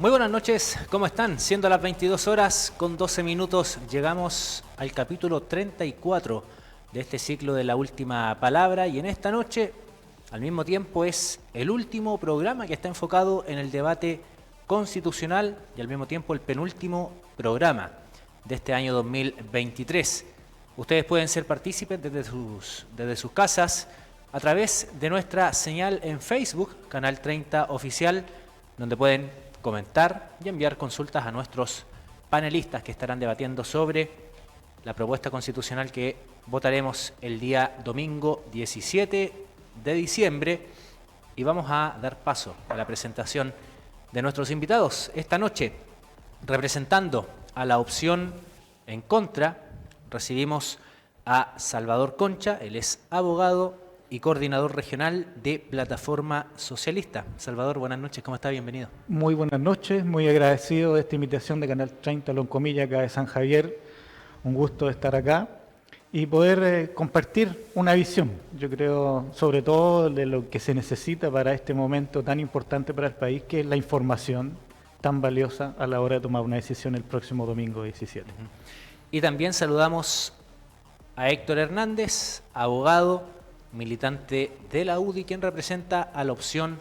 Muy buenas noches, ¿cómo están? Siendo las 22 horas con 12 minutos, llegamos al capítulo 34 de este ciclo de La Última Palabra, y en esta noche, al mismo tiempo, es el último programa que está enfocado en el debate constitucional y al mismo tiempo el penúltimo programa de este año 2023. Ustedes pueden ser partícipes desde sus casas a través de nuestra señal en Facebook, Canal 30 Oficial, donde pueden comentar y enviar consultas a nuestros panelistas que estarán debatiendo sobre la propuesta constitucional que votaremos el día domingo 17 de diciembre. Y vamos a dar paso a la presentación de nuestros invitados. Esta noche, representando a la opción en contra, recibimos a Salvador Concha. Él es abogado y coordinador regional de Plataforma Socialista. Salvador, buenas noches, ¿cómo está? Bienvenido. Muy buenas noches, muy agradecido de esta invitación de Canal 30 Loncomilla, acá de San Javier. Un gusto estar acá y poder compartir una visión, yo creo, sobre todo de lo que se necesita para este momento tan importante para el país, que es la información tan valiosa a la hora de tomar una decisión el próximo domingo 17. Y también saludamos a Héctor Hernández, abogado, militante de la UDI, quien representa a la opción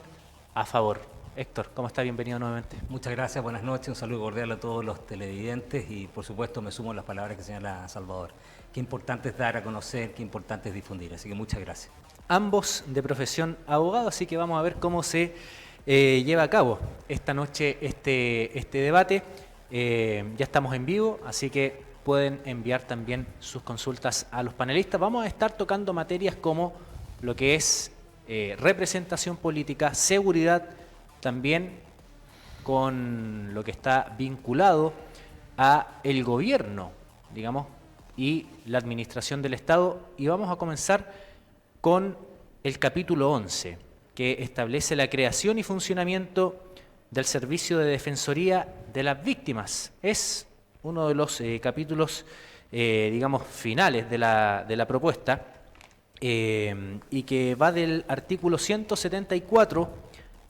a favor. Héctor, ¿cómo está? Bienvenido nuevamente. Muchas gracias, buenas noches, un saludo cordial a todos los televidentes y por supuesto me sumo a las palabras que señala Salvador. Qué importante es dar a conocer, qué importante es difundir, así que muchas gracias. Ambos de profesión abogado, así que vamos a ver cómo se lleva a cabo esta noche este debate. Ya estamos en vivo, así que pueden enviar también sus consultas a los panelistas. Vamos a estar tocando materias como lo que es representación política, seguridad, también con lo que está vinculado a el gobierno, digamos, y la administración del Estado. Y vamos a comenzar con el capítulo 11, que establece la creación y funcionamiento del Servicio de Defensoría de las Víctimas. Es uno de los capítulos, digamos, finales de la propuesta, y que va del artículo 174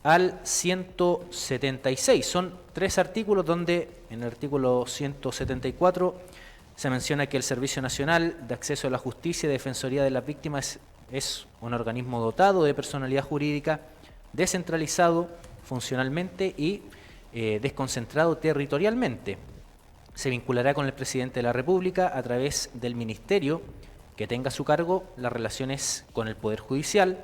al 176. Son 3 artículos donde en el artículo 174 se menciona que el Servicio Nacional de Acceso a la Justicia y Defensoría de las Víctimas es un organismo dotado de personalidad jurídica, descentralizado funcionalmente y desconcentrado territorialmente. Se vinculará con el presidente de la República a través del ministerio que tenga a su cargo las relaciones con el Poder Judicial.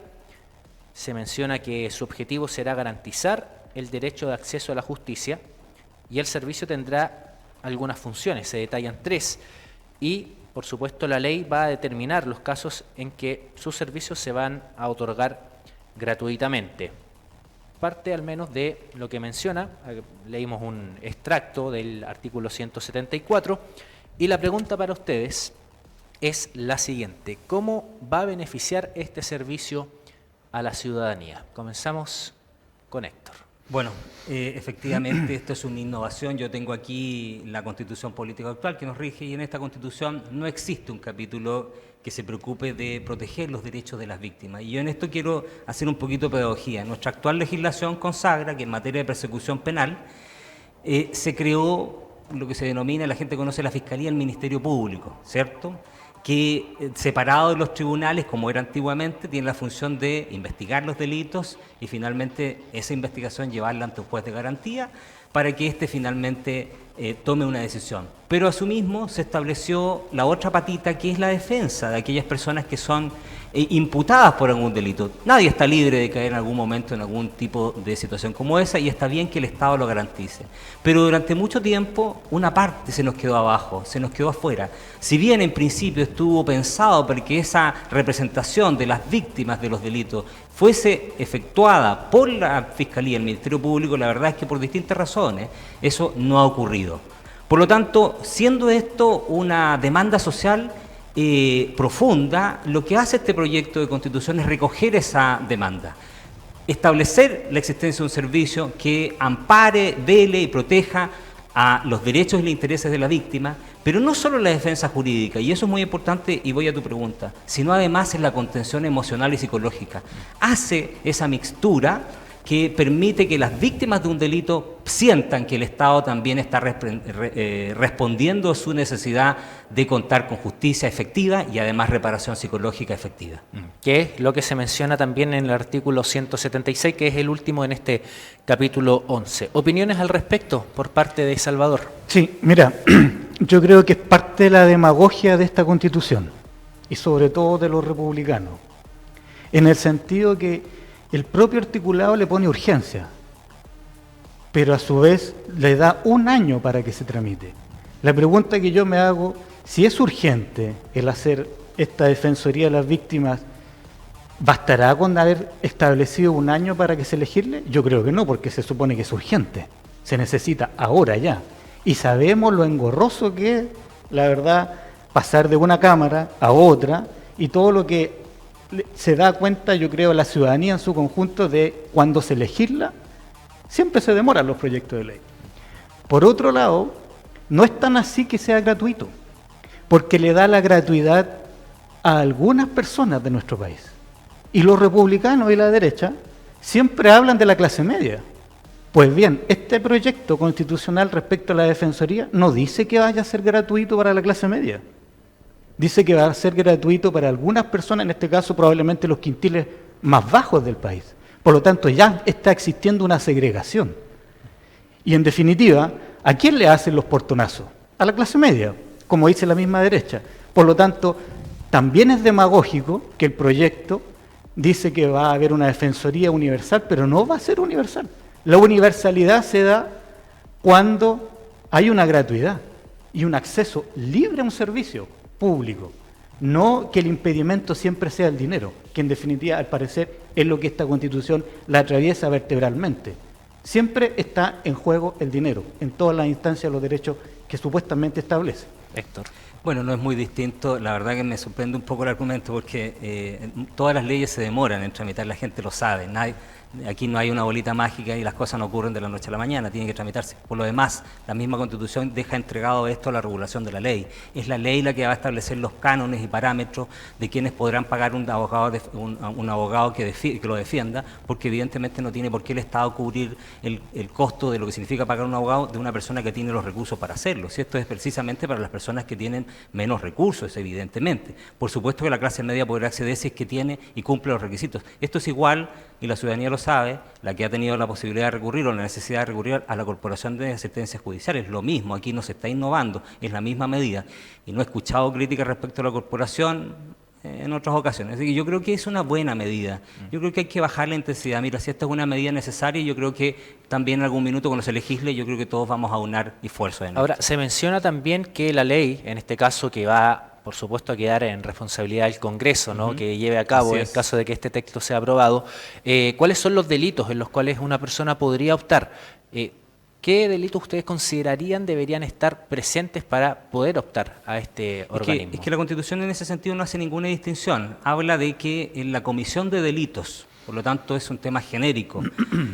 Se menciona que su objetivo será garantizar el derecho de acceso a la justicia y el servicio tendrá algunas funciones, se detallan 3, y por supuesto la ley va a determinar los casos en que sus servicios se van a otorgar gratuitamente. Parte al menos de lo que menciona, leímos un extracto del artículo 174, y la pregunta para ustedes es la siguiente: ¿cómo va a beneficiar este servicio a la ciudadanía? Comenzamos con Héctor. Bueno, efectivamente esto es una innovación. Yo tengo aquí la Constitución Política actual que nos rige y en esta Constitución no existe un capítulo que se preocupe de proteger los derechos de las víctimas. Y yo en esto quiero hacer un poquito de pedagogía. Nuestra actual legislación consagra que en materia de persecución penal se creó lo que se denomina, la gente conoce la Fiscalía, el Ministerio Público, ¿cierto?, que separado de los tribunales, como era antiguamente, tiene la función de investigar los delitos y finalmente esa investigación llevarla ante un juez de garantía para que éste finalmente tome una decisión. Pero asimismo se estableció la otra patita, que es la defensa de aquellas personas que son imputadas por algún delito. Nadie está libre de caer en algún momento en algún tipo de situación como esa y está bien que el Estado lo garantice. Pero durante mucho tiempo una parte se nos quedó abajo, se nos quedó afuera. Si bien en principio estuvo pensado para que esa representación de las víctimas de los delitos fuese efectuada por la Fiscalía, el Ministerio Público, la verdad es que por distintas razones eso no ha ocurrido. Por lo tanto, siendo esto una demanda social profunda, lo que hace este proyecto de Constitución es recoger esa demanda, establecer la existencia de un servicio que ampare, vele y proteja a los derechos y los intereses de la víctima, pero no solo la defensa jurídica, y eso es muy importante, y voy a tu pregunta, sino además en la contención emocional y psicológica. Hace esa mixtura que permite que las víctimas de un delito sientan que el Estado también está respondiendo a su necesidad de contar con justicia efectiva y además reparación psicológica efectiva. Que es lo que se menciona también en el artículo 176, que es el último en este capítulo 11. ¿Opiniones al respecto por parte de Salvador? Sí, mira, yo creo que es parte de la demagogia de esta Constitución y sobre todo de los republicanos, en el sentido que el propio articulado le pone urgencia, pero a su vez le da un año para que se tramite. La pregunta que yo me hago, si es urgente el hacer esta defensoría de las víctimas, ¿bastará con haber establecido un año para que se legisle? Yo creo que no, porque se supone que es urgente, se necesita ahora ya. Y sabemos lo engorroso que es, la verdad, pasar de una Cámara a otra y todo lo que se da cuenta, yo creo, la ciudadanía en su conjunto de cuando se legisla, siempre se demoran los proyectos de ley. Por otro lado, no es tan así que sea gratuito, porque le da la gratuidad a algunas personas de nuestro país. Y los republicanos y la derecha siempre hablan de la clase media. Pues bien, este proyecto constitucional respecto a la defensoría no dice que vaya a ser gratuito para la clase media. Dice que va a ser gratuito para algunas personas, en este caso probablemente los quintiles más bajos del país. Por lo tanto, ya está existiendo una segregación. Y en definitiva, ¿a quién le hacen los portonazos? A la clase media, como dice la misma derecha. Por lo tanto, también es demagógico que el proyecto dice que va a haber una defensoría universal, pero no va a ser universal. La universalidad se da cuando hay una gratuidad y un acceso libre a un servicio público, no que el impedimento siempre sea el dinero, que en definitiva, al parecer, es lo que esta Constitución la atraviesa vertebralmente. Siempre está en juego el dinero, en todas las instancias de los derechos que supuestamente establece. Héctor. Bueno, no es muy distinto, la verdad que me sorprende un poco el argumento porque todas las leyes se demoran en tramitar, la gente lo sabe, aquí no hay una bolita mágica y las cosas no ocurren de la noche a la mañana, tienen que tramitarse. Por lo demás, la misma Constitución deja entregado esto a la regulación de la ley. Es la ley la que va a establecer los cánones y parámetros de quienes podrán pagar un abogado que lo defienda, porque evidentemente no tiene por qué el Estado cubrir el costo de lo que significa pagar un abogado de una persona que tiene los recursos para hacerlo. Si esto es precisamente para las personas que tienen menos recursos, evidentemente. Por supuesto que la clase media podrá acceder si es que tiene y cumple los requisitos. Esto es igual, y la ciudadanía lo sabe, la que ha tenido la posibilidad de recurrir o la necesidad de recurrir a la Corporación de Asistencia Judicial. Es lo mismo, aquí no se está innovando, es la misma medida. Y no he escuchado críticas respecto a la Corporación en otras ocasiones. Así que yo creo que es una buena medida. Yo creo que hay que bajar la intensidad. Mira, si esta es una medida necesaria, yo creo que también en algún minuto cuando se legisle, yo creo que todos vamos a unar esfuerzos. Ahora, se menciona también que la ley, en este caso que va, por supuesto, a quedar en responsabilidad del Congreso, ¿no? Que lleve a cabo en caso de que este texto sea aprobado, ¿cuáles son los delitos en los cuales una persona podría optar? ¿Qué delitos ustedes considerarían deberían estar presentes para poder optar a este organismo? Es que la Constitución en ese sentido no hace ninguna distinción. Habla de que en la comisión de delitos, por lo tanto es un tema genérico.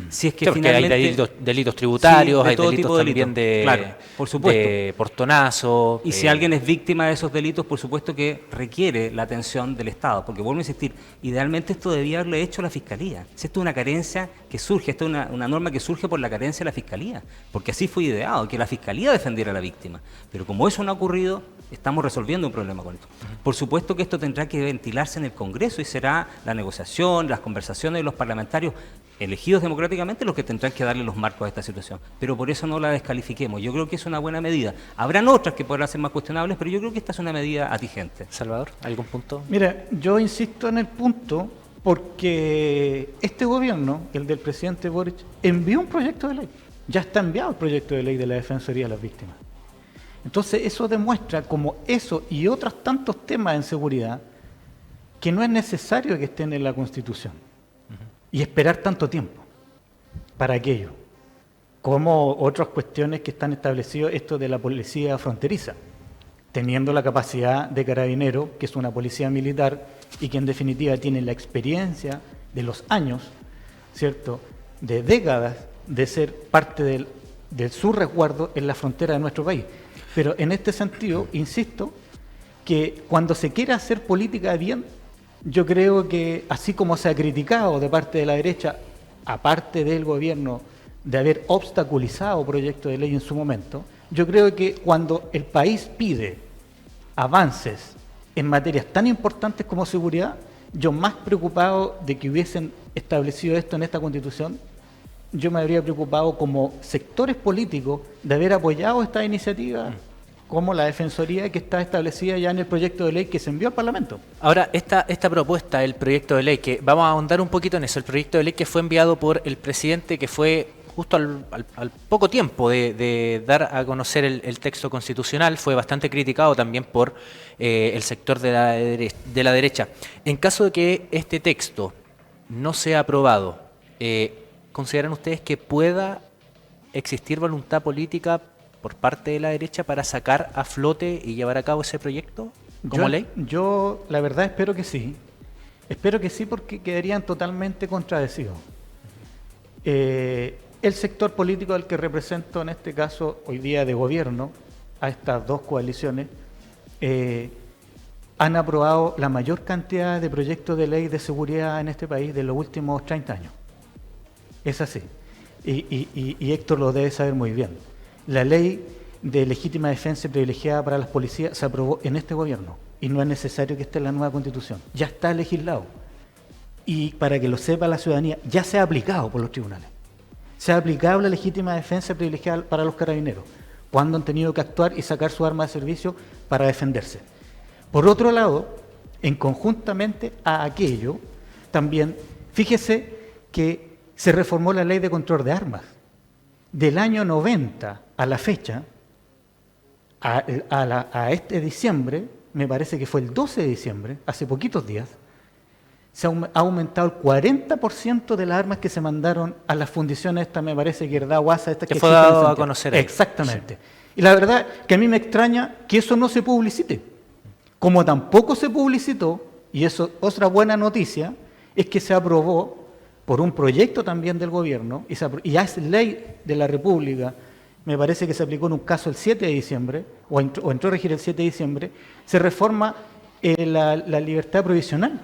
Si es que finalmente hay delitos tributarios, sí, hay delitos también de, claro, por supuesto, de portonazo. Y si alguien es víctima de esos delitos, por supuesto que requiere la atención del Estado. Porque vuelvo a insistir, idealmente esto debía haberlo hecho la Fiscalía. Si esto es una carencia que surge, esto es una norma que surge por la carencia de la Fiscalía. Porque así fue ideado, que la Fiscalía defendiera a la víctima. Pero como eso no ha ocurrido, estamos resolviendo un problema con esto. Por supuesto que esto tendrá que ventilarse en el Congreso y será la negociación, las conversaciones de los parlamentarios elegidos democráticamente los que tendrán que darle los marcos a esta situación. Pero por eso no la descalifiquemos. Yo creo que es una buena medida. Habrán otras que podrán ser más cuestionables, pero yo creo que esta es una medida atingente. Salvador, ¿algún punto? Mira, yo insisto en el punto porque este gobierno, el del presidente Boric, envió un proyecto de ley. Ya está enviado el proyecto de ley de la Defensoría de las Víctimas. Entonces eso demuestra como eso y otros tantos temas en seguridad que no es necesario que estén en la Constitución y esperar tanto tiempo para aquello, como otras cuestiones que están establecidas, esto de la policía fronteriza, teniendo la capacidad de Carabineros, que es una policía militar y que en definitiva tiene la experiencia de los años, ¿cierto?, de décadas de ser parte de su resguardo en la frontera de nuestro país. Pero en este sentido, insisto, que cuando se quiere hacer política bien, yo creo que así como se ha criticado de parte de la derecha aparte del gobierno, de haber obstaculizado proyectos de ley en su momento, yo creo que cuando el país pide avances en materias tan importantes como seguridad, yo más preocupado de que hubiesen establecido esto en esta Constitución, yo me habría preocupado como sectores políticos de haber apoyado esta iniciativa como la Defensoría que está establecida ya en el proyecto de ley que se envió al Parlamento. Ahora, esta propuesta, el proyecto de ley, que vamos a ahondar un poquito en eso, el proyecto de ley que fue enviado por el presidente, que fue justo al poco tiempo de dar a conocer el texto constitucional, fue bastante criticado también por el sector de la derecha. En caso de que este texto no sea aprobado, ¿consideran ustedes que pueda existir voluntad política por parte de la derecha para sacar a flote y llevar a cabo ese proyecto como ley? Yo la verdad espero que sí. Espero que sí, porque quedarían totalmente contradecidos. El sector político al que represento en este caso hoy día de gobierno, a estas dos coaliciones, han aprobado la mayor cantidad de proyectos de ley de seguridad en este país de los últimos 30 años. Es así. Y Héctor lo debe saber muy bien. La ley de legítima defensa privilegiada para las policías se aprobó en este gobierno y no es necesario que esté en la nueva Constitución. Ya está legislado. Y para que lo sepa la ciudadanía, ya se ha aplicado por los tribunales. Se ha aplicado la legítima defensa privilegiada para los carabineros, cuando han tenido que actuar y sacar su arma de servicio para defenderse. Por otro lado, en conjuntamente a aquello, también, fíjese que se reformó la ley de control de armas. Del año 90 a la fecha, a este diciembre, me parece que fue el 12 de diciembre, hace poquitos días, se ha aumentado el 40% de las armas que se mandaron a las fundiciones, esta me parece que era UASA, esta que fue dado a conocer ahí. Exactamente. Sí. Y la verdad que a mí me extraña que eso no se publicite. Como tampoco se publicitó, y eso otra buena noticia, es que se aprobó por un proyecto también del gobierno, y ya es ley de la República, me parece que se aplicó en un caso el 7 de diciembre, o entró a regir el 7 de diciembre, se reforma la libertad provisional.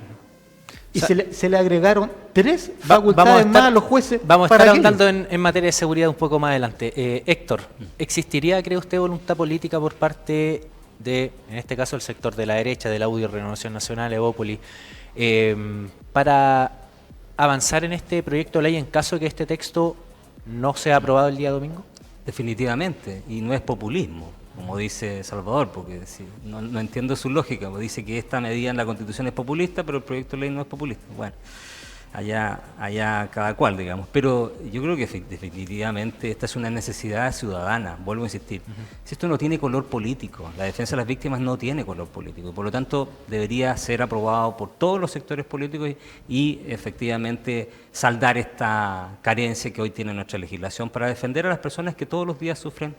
Y se le agregaron 3 facultades más a los jueces. Vamos a estar hablando en materia de seguridad un poco más adelante. Héctor, ¿existiría, cree usted, voluntad política por parte de, en este caso, el sector de la derecha, de la UDI, Renovación Nacional, Evópoli, para avanzar en este proyecto de ley en caso de que este texto no sea aprobado el día domingo? Definitivamente, y no es populismo, como dice Salvador, porque no entiendo su lógica, porque dice que esta medida en la Constitución es populista, pero el proyecto de ley no es populista. Bueno, allá cada cual, digamos. Pero yo creo que definitivamente esta es una necesidad ciudadana, vuelvo a insistir. Si esto no tiene color político, la defensa de las víctimas no tiene color político, por lo tanto debería ser aprobado por todos los sectores políticos y efectivamente saldar esta carencia que hoy tiene nuestra legislación para defender a las personas que todos los días sufren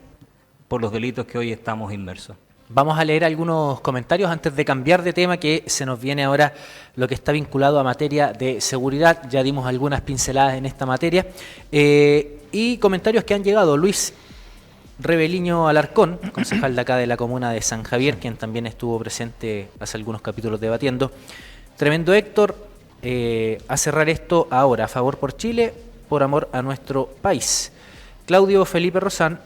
por los delitos que hoy estamos inmersos. Vamos a leer algunos comentarios antes de cambiar de tema, que se nos viene ahora lo que está vinculado a materia de seguridad. Ya dimos algunas pinceladas en esta materia. Y comentarios que han llegado. Luis Rebeliño Alarcón, concejal de acá de la comuna de San Javier, quien también estuvo presente hace algunos capítulos debatiendo. Tremendo Héctor, a cerrar esto ahora, a favor por Chile, por amor a nuestro país. Claudio Felipe Rosón,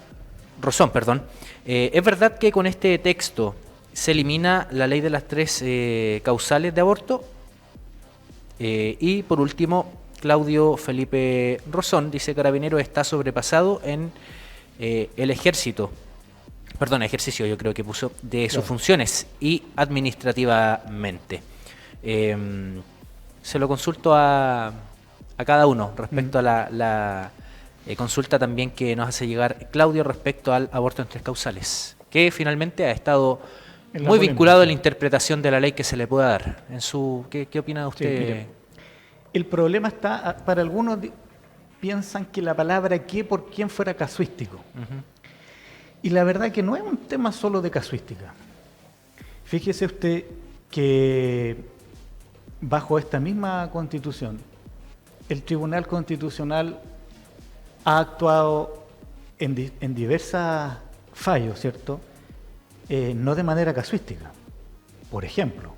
¿es verdad que con este texto se elimina la ley de las 3 causales de aborto? Y por último, Claudio Felipe Rosón dice: Carabineros está sobrepasado en el ejercicio, yo creo que puso, de sus funciones y administrativamente. Se lo consulto a cada uno respecto a la consulta también que nos hace llegar Claudio respecto al aborto en 3 causales, que finalmente ha estado muy vinculado a la interpretación de la ley que se le pueda dar. ¿Qué opina usted? Sí, mire, el problema está, para algunos piensan que la palabra "qué" por quién fuera casuístico. Y la verdad que no es un tema solo de casuística. Fíjese usted que bajo esta misma Constitución, el Tribunal Constitucional ha actuado en diversos fallos, ¿cierto? No de manera casuística. Por ejemplo,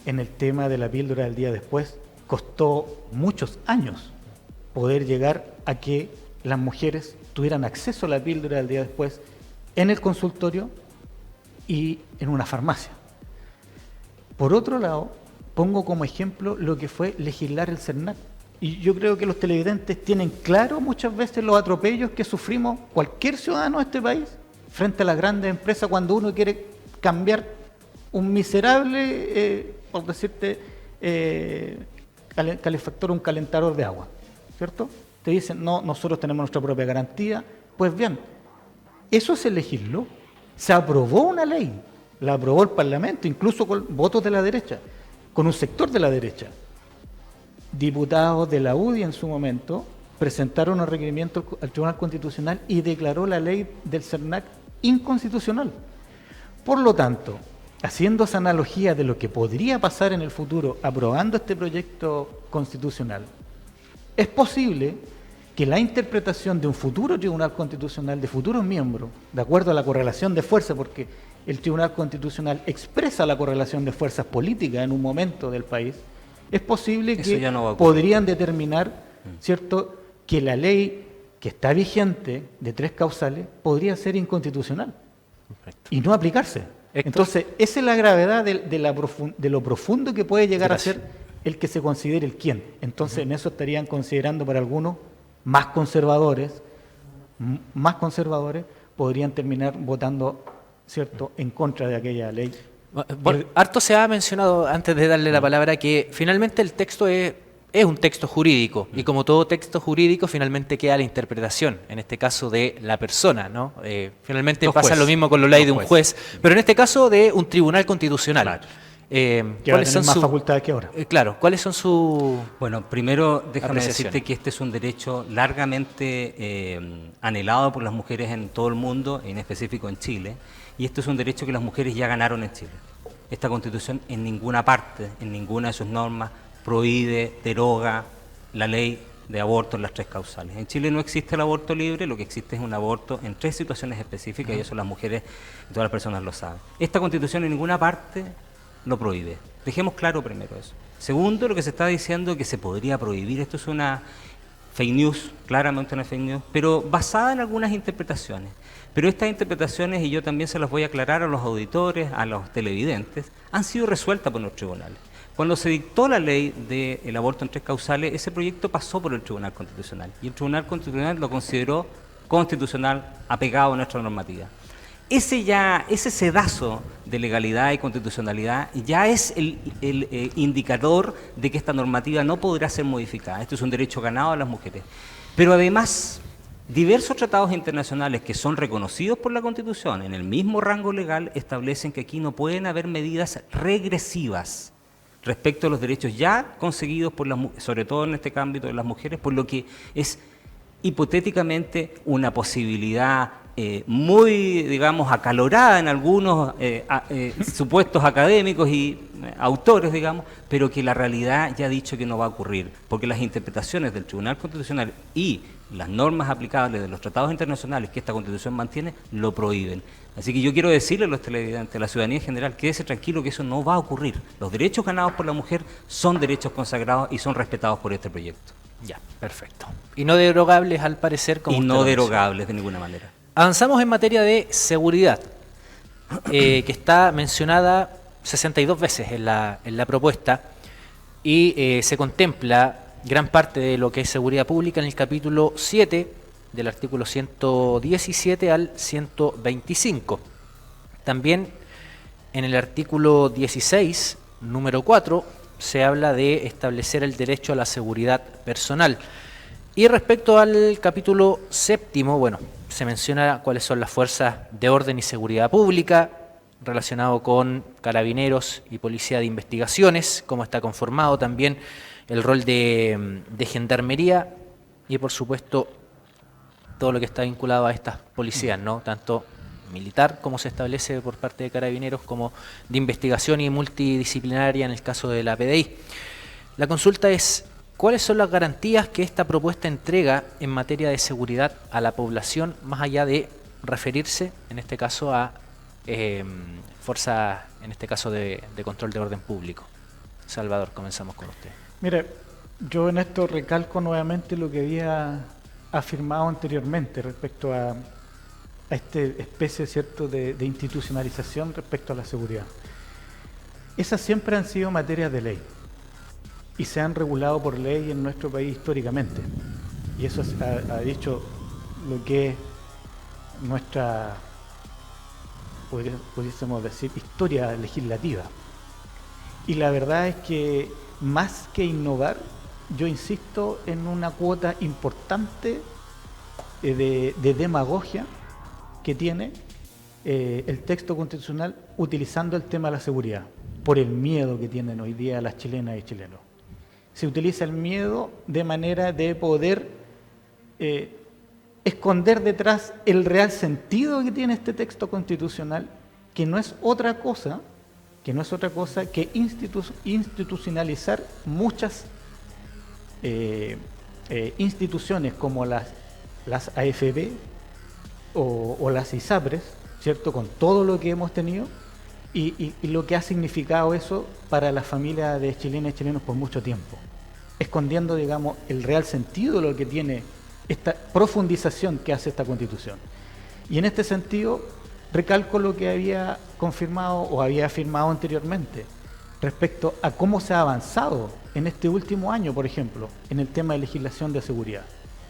en el tema de la píldora del día después, costó muchos años poder llegar a que las mujeres tuvieran acceso a la píldora del día después en el consultorio y en una farmacia. Por otro lado, pongo como ejemplo lo que fue legislar el CERNAC. Y yo creo que los televidentes tienen claro muchas veces los atropellos que sufrimos cualquier ciudadano de este país frente a las grandes empresas cuando uno quiere cambiar un miserable, por decirte, calefactor, un calentador de agua, ¿cierto? Te dicen, no, nosotros tenemos nuestra propia garantía. Pues bien, eso se legisló, se aprobó una ley, la aprobó el Parlamento, incluso con votos de la derecha, con un sector de la derecha. Diputados de la UDI en su momento presentaron un requerimiento al Tribunal Constitucional y declaró la ley del CERNAC inconstitucional. Por lo tanto, haciendo esa analogía de lo que podría pasar en el futuro aprobando este proyecto constitucional, es posible que la interpretación de un futuro Tribunal Constitucional, de futuros miembros, de acuerdo a la correlación de fuerzas, porque el Tribunal Constitucional expresa la correlación de fuerzas políticas en un momento del país, es posible que podrían determinar, ¿cierto?, que la ley que está vigente de 3 causales podría ser inconstitucional. Perfecto. Y no aplicarse. Héctor. Entonces, esa es la gravedad de lo profundo que puede llegar Gracias. A ser el que se considere el quién. Entonces, en eso estarían considerando para algunos más conservadores, podrían terminar votando, ¿cierto?, en contra de aquella ley. Bueno, harto se ha mencionado, antes de darle la palabra, que finalmente el texto es un texto jurídico, y como todo texto jurídico, finalmente queda la interpretación, en este caso de la persona, ¿no? Finalmente pasa lo mismo con la ley de un juez, pero en este caso de un tribunal constitucional. Claro. ¿Cuáles son más facultades que ahora? Claro, ¿cuáles son sus Bueno, primero déjame decirte que este es un derecho largamente anhelado por las mujeres en todo el mundo, en específico en Chile, y esto es un derecho que las mujeres ya ganaron en Chile. Esta Constitución en ninguna parte, en ninguna de sus normas, prohíbe, deroga la ley de aborto en las 3 causales. En Chile no existe el aborto libre, lo que existe es un aborto en 3 situaciones específicas, y eso las mujeres y todas las personas lo saben. Esta Constitución en ninguna parte lo prohíbe. Dejemos claro primero eso. Segundo, lo que se está diciendo que se podría prohibir, esto es una fake news, claramente una fake news, pero basada en algunas interpretaciones. Pero estas interpretaciones, y yo también se las voy a aclarar a los auditores, a los televidentes, han sido resueltas por los tribunales. Cuando se dictó la ley del aborto en 3 causales, ese proyecto pasó por el Tribunal Constitucional, y el Tribunal Constitucional lo consideró constitucional, apegado a nuestra normativa. Ese sedazo de legalidad y constitucionalidad ya es el indicador de que esta normativa no podrá ser modificada. Esto es un derecho ganado a las mujeres. Pero además, diversos tratados internacionales que son reconocidos por la Constitución en el mismo rango legal establecen que aquí no pueden haber medidas regresivas respecto a los derechos ya conseguidos por sobre todo en este ámbito de las mujeres, por lo que es hipotéticamente una posibilidad muy, digamos, acalorada en algunos supuestos académicos y autores, digamos, pero que la realidad ya ha dicho que no va a ocurrir, porque las interpretaciones del Tribunal Constitucional y las normas aplicables de los tratados internacionales que esta Constitución mantiene lo prohíben. Así que yo quiero decirle a los televidentes, a la ciudadanía en general, quédese tranquilo que eso no va a ocurrir. Los derechos ganados por la mujer son derechos consagrados y son respetados por este proyecto. Ya, perfecto. Y no derogables al parecer, como y no derogables de ninguna manera. Avanzamos en materia de seguridad, que está mencionada 62 veces en la propuesta, y se contempla gran parte de lo que es seguridad pública en el capítulo 7, del artículo 117 al 125. También en el artículo 16, número 4, se habla de establecer el derecho a la seguridad personal. Y respecto al capítulo 7, bueno, se menciona cuáles son las fuerzas de orden y seguridad pública, relacionado con carabineros y policía de investigaciones, cómo está conformado también el rol de gendarmería y, por supuesto, todo lo que está vinculado a estas policías, ¿no? Tanto militar, como se establece por parte de carabineros, como de investigación y multidisciplinaria en el caso de la PDI. La consulta es: ¿cuáles son las garantías que esta propuesta entrega en materia de seguridad a la población, más allá de referirse, en este caso, a fuerzas, en este caso, de control de orden público? Salvador, comenzamos con usted. Mire, Yo en esto recalco nuevamente lo que había afirmado anteriormente respecto a esta especie, ¿cierto?, de institucionalización respecto a la seguridad. Esas siempre han sido materias de ley y se han regulado por ley en nuestro país históricamente. Y eso ha dicho lo que es nuestra, pudiésemos decir, historia legislativa. Y la verdad es que más que innovar, yo insisto en una cuota importante de demagogia que tiene el texto constitucional utilizando el tema de la seguridad, por el miedo que tienen hoy día las chilenas y chilenos. Se utiliza el miedo de manera de poder esconder detrás el real sentido que tiene este texto constitucional, que no es otra cosa que institucionalizar muchas instituciones como las AFP o las ISAPRES, ¿cierto?, con todo lo que hemos tenido y lo que ha significado eso para la familia de chilenas y chilenos por mucho tiempo, escondiendo, digamos, el real sentido de lo que tiene esta profundización que hace esta Constitución. Y en este sentido, recalco lo que había confirmado o había afirmado anteriormente respecto a cómo se ha avanzado en este último año, por ejemplo, en el tema de legislación de seguridad.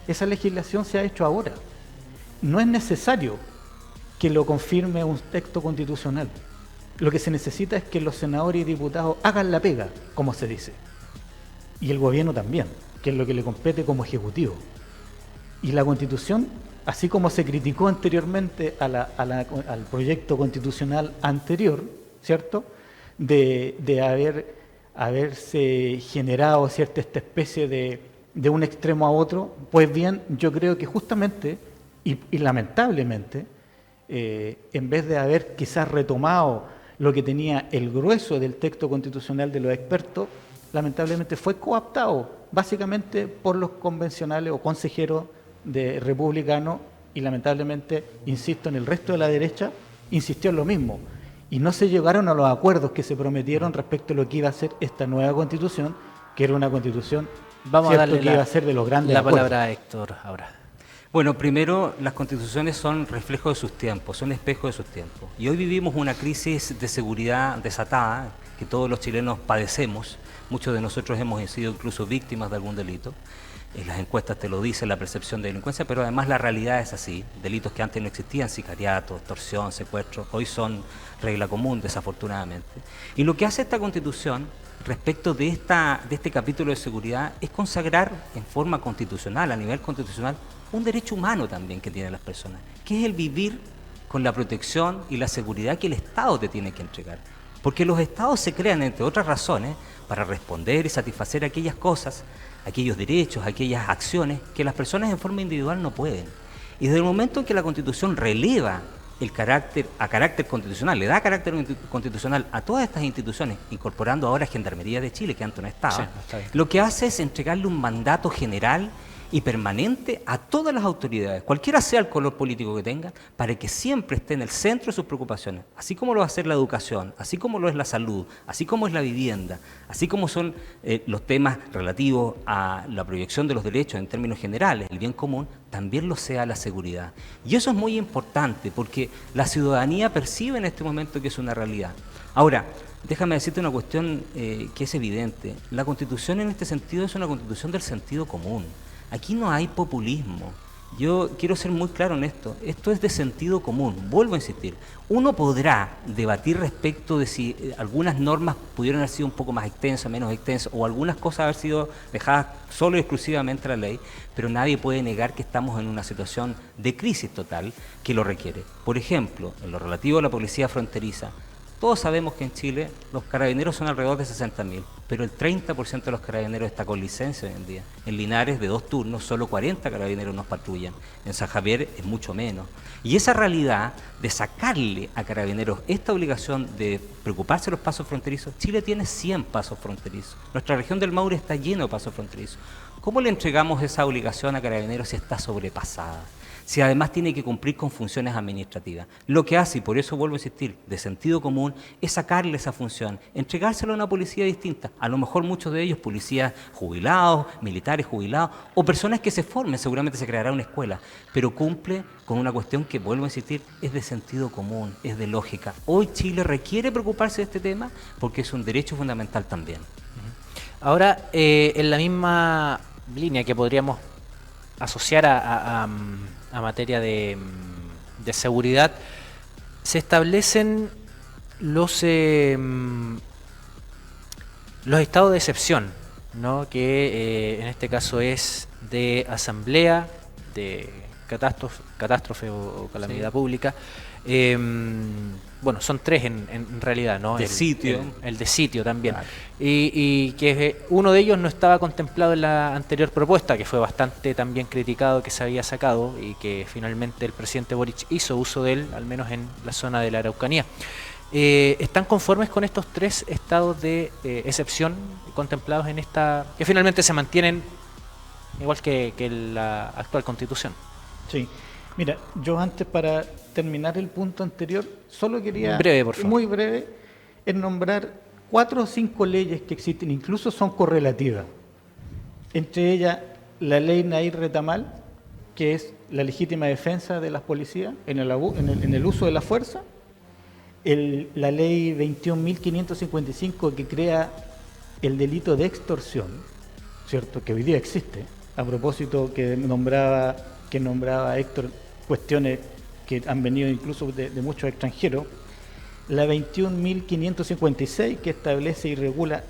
Esa legislación se ha hecho ahora. No es necesario que lo confirme un texto constitucional. Lo que se necesita es que los senadores y diputados hagan la pega, como se dice. Y el gobierno también, que es lo que le compete como ejecutivo. Y la Constitución, así como se criticó anteriormente al proyecto constitucional anterior, ¿cierto?, de haberse generado, ¿cierto?, esta especie de un extremo a otro, pues bien, yo creo que justamente y lamentablemente, en vez de haber quizás retomado lo que tenía el grueso del texto constitucional de los expertos, lamentablemente fue cooptado básicamente por los convencionales o consejeros de republicanos y lamentablemente, insisto, en el resto de la derecha insistió en lo mismo y no se llegaron a los acuerdos que se prometieron respecto a lo que iba a ser esta nueva Constitución, que era una Constitución, vamos a darle que iba a ser de los grandes la acuerdos. palabra a Héctor ahora. Bueno, primero, las constituciones son reflejo de sus tiempos, son espejo de sus tiempos. Y hoy vivimos una crisis de seguridad desatada que todos los chilenos padecemos. Muchos de nosotros hemos sido incluso víctimas de algún delito. Las encuestas te lo dicen, la percepción de delincuencia, pero además la realidad es así. Delitos que antes no existían, sicariato, extorsión, secuestro, hoy son regla común, desafortunadamente. Y lo que hace esta Constitución respecto de este capítulo de seguridad es consagrar en forma constitucional, a nivel constitucional, un derecho humano también que tienen las personas, que es el vivir con la protección y la seguridad que el Estado te tiene que entregar. Porque los Estados se crean, entre otras razones, para responder y satisfacer aquellas cosas, aquellos derechos, aquellas acciones que las personas en forma individual no pueden. Y desde el momento en que la Constitución releva a carácter constitucional, le da carácter constitucional a todas estas instituciones, incorporando ahora Gendarmería de Chile, que antes no estaba, Sí, está bien. lo que hace es entregarle un mandato general y permanente a todas las autoridades, cualquiera sea el color político que tengan, para que siempre esté en el centro de sus preocupaciones, así como lo va a ser la educación, así como lo es la salud, así como es la vivienda, así como son los temas relativos a la proyección de los derechos en términos generales, el bien común, también lo sea la seguridad. Y eso es muy importante porque la ciudadanía percibe en este momento que es una realidad. Ahora, déjame decirte una cuestión que es evidente. La Constitución en este sentido es una Constitución del sentido común. Aquí no hay populismo. Yo quiero ser muy claro en esto. Esto es de sentido común. Vuelvo a insistir. Uno podrá debatir respecto de si algunas normas pudieron haber sido un poco más extensas, menos extensas, o algunas cosas haber sido dejadas solo y exclusivamente a la ley, pero nadie puede negar que estamos en una situación de crisis total que lo requiere. Por ejemplo, en lo relativo a la policía fronteriza, todos sabemos que en Chile los carabineros son alrededor de 60.000, pero el 30% de los carabineros está con licencia hoy en día. En Linares, de 2 turnos, solo 40 carabineros nos patrullan. En San Javier es mucho menos. Y esa realidad de sacarle a carabineros esta obligación de preocuparse de los pasos fronterizos, Chile tiene 100 pasos fronterizos. Nuestra región del Maule está llena de pasos fronterizos. ¿Cómo le entregamos esa obligación a carabineros si está sobrepasada? si además tiene que cumplir con funciones administrativas? Lo que hace, y por eso vuelvo a insistir, de sentido común, es sacarle esa función, entregárselo a una policía distinta. A lo mejor muchos de ellos policías jubilados, militares jubilados, o personas que se formen, seguramente se creará una escuela, pero cumple con una cuestión que, vuelvo a insistir, es de sentido común, es de lógica. Hoy Chile requiere preocuparse de este tema porque es un derecho fundamental también. Ahora, en la misma línea que podríamos asociar a materia de seguridad, se establecen los estados de excepción, ¿no? Que en este caso es de asamblea, de catástrofe o calamidad pública. Bueno, son tres en realidad, ¿no? De sitio. El de sitio también. Claro. Y que uno de ellos no estaba contemplado en la anterior propuesta, que fue bastante también criticado, que se había sacado y que finalmente el presidente Boric hizo uso de él, al menos en la zona de la Araucanía. ¿Están conformes con estos tres estados de excepción contemplados en esta, que finalmente se mantienen igual que la actual Constitución? Sí. Mira, yo antes, para terminar el punto anterior, solo quería, Breve, por favor. muy breve, en nombrar 4 o 5 leyes que existen, incluso son correlativas. Entre ellas, la ley Nair Retamal, que es la legítima defensa de las policías en el uso de la fuerza. La ley 21.555, que crea el delito de extorsión, ¿cierto?, que hoy día existe, a propósito que nombraba Héctor cuestiones que han venido incluso de muchos extranjeros. La 21.556, que establece y regula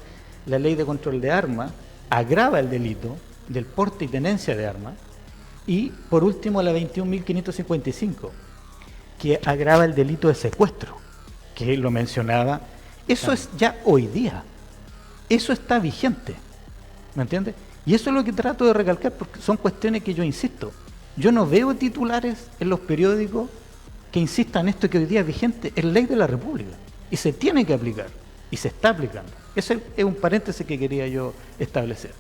la ley de control de armas, agrava el delito del porte y tenencia de armas. Y por último, la 21.555, que agrava el delito de secuestro, que lo mencionaba. Eso es ya hoy día, eso está vigente, ¿me entiendes? Y eso es lo que trato de recalcar, porque son cuestiones que yo insisto. Yo no veo titulares en los periódicos que insistan esto que hoy día es vigente, es ley de la República y se tiene que aplicar y se está aplicando. Ese es un paréntesis que quería yo establecer.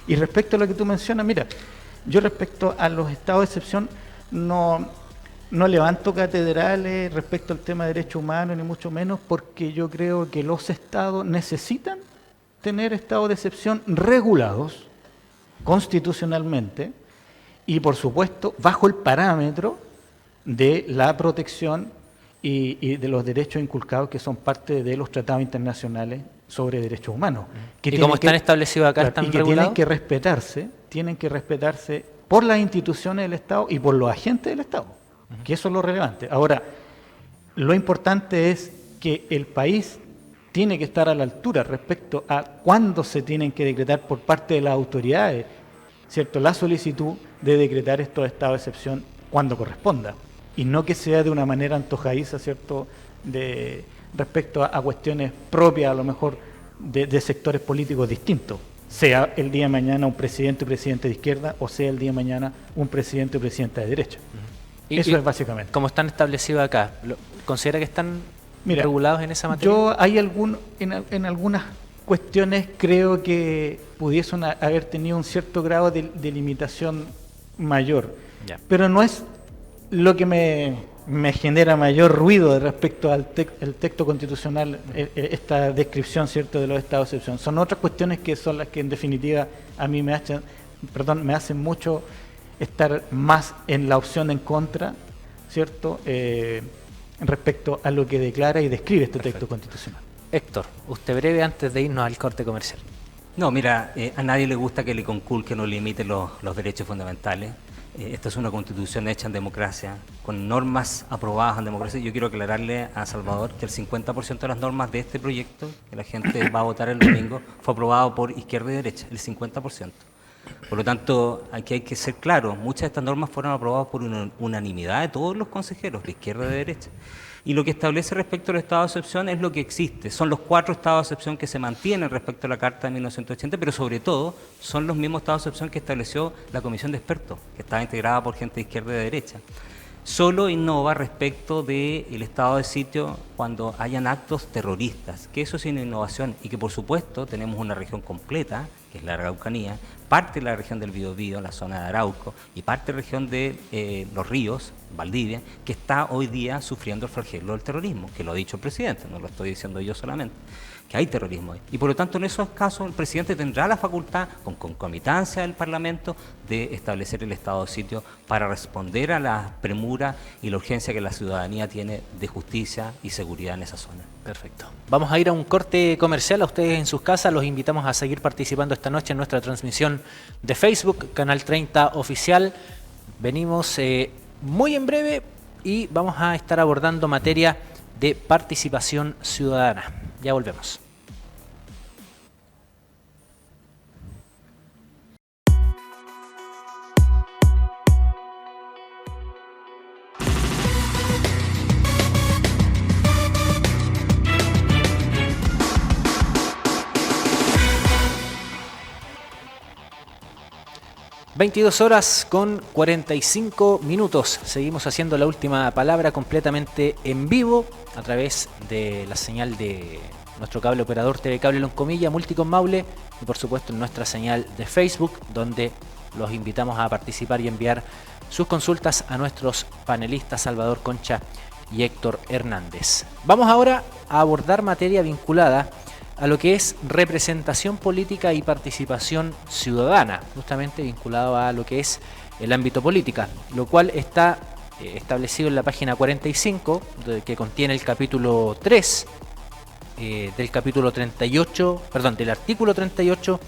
Y respecto a lo que tú mencionas, mira, yo respecto a los estados de excepción no levanto catedrales respecto al tema de derechos humanos, ni mucho menos, porque yo creo que los estados necesitan tener estados de excepción regulados constitucionalmente y, por supuesto, bajo el parámetro de la protección y de los derechos inculcados que son parte de los tratados internacionales sobre derechos humanos. ¿Y cómo están establecidos acá? ¿Están y que regulados? tienen que respetarse por las instituciones del Estado y por los agentes del Estado, que eso es lo relevante. Ahora, lo importante es que el país tiene que estar a la altura respecto a cuándo se tienen que decretar por parte de las autoridades, ¿cierto?, la solicitud de decretar estos estados de excepción cuando corresponda, y no que sea de una manera antojadiza, ¿cierto?, respecto a cuestiones propias a lo mejor de sectores políticos distintos, sea el día de mañana un presidente o presidente de izquierda o sea el día de mañana un presidente o presidenta de derecha. Eso es básicamente. ¿Cómo están establecidos acá? ¿Considera que están regulados en esa materia? Yo en algunas cuestiones creo que pudiesen haber tenido un cierto grado de limitación mayor, pero no es lo que me genera mayor ruido respecto al texto constitucional, esta descripción, ¿cierto?, de los estados de excepción. Son otras cuestiones que son las que en definitiva a mí me hacen mucho estar más en la opción en contra, ¿cierto?, respecto a lo que declara y describe este texto constitucional. Héctor, usted breve antes de irnos al corte comercial. No, mira, a nadie le gusta que le conculquen o limiten los derechos fundamentales. Esta es una constitución hecha en democracia, con normas aprobadas en democracia. Yo quiero aclararle a Salvador que el 50% de las normas de este proyecto, que la gente va a votar el domingo, fue aprobado por izquierda y derecha, el 50%. Por lo tanto, aquí hay que ser claro, muchas de estas normas fueron aprobadas por unanimidad de todos los consejeros, de izquierda y de derecha. Y lo que establece respecto al estado de excepción es lo que existe. Son los 4 estados de excepción que se mantienen respecto a la Carta de 1980, pero sobre todo son los mismos estados de excepción que estableció la Comisión de Expertos, que estaba integrada por gente de izquierda y de derecha. Solo innova respecto del estado de sitio cuando hayan actos terroristas, que eso es una innovación y que por supuesto tenemos una región completa, que es la Araucanía, parte de la región del Biobío, la zona de Arauco, y parte de la región de Los Ríos, Valdivia, que está hoy día sufriendo el flagelo del terrorismo, que lo ha dicho el presidente, no lo estoy diciendo yo solamente, que hay terrorismo ahí. Y por lo tanto, en esos casos, el presidente tendrá la facultad, con concomitancia del Parlamento, de establecer el estado de sitio para responder a la premura y la urgencia que la ciudadanía tiene de justicia y seguridad en esa zona. Perfecto. Vamos a ir a un corte comercial. A ustedes en sus casas los invitamos a seguir participando esta noche en nuestra transmisión de Facebook, Canal 30 Oficial. Venimos muy en breve y vamos a estar abordando materia de participación ciudadana. Ya volvemos. (22:45). Seguimos haciendo la última palabra completamente en vivo a través de la señal de nuestro cable operador TV Cable Loncomilla, Multicom Maule, y por supuesto en nuestra señal de Facebook, donde los invitamos a participar y enviar sus consultas a nuestros panelistas Salvador Concha y Héctor Hernández. Vamos ahora a abordar materia vinculada a lo que es representación política y participación ciudadana, justamente vinculado a lo que es el ámbito política, lo cual está establecido en la página 45, que contiene el capítulo 3 del capítulo 38, perdón, del artículo 38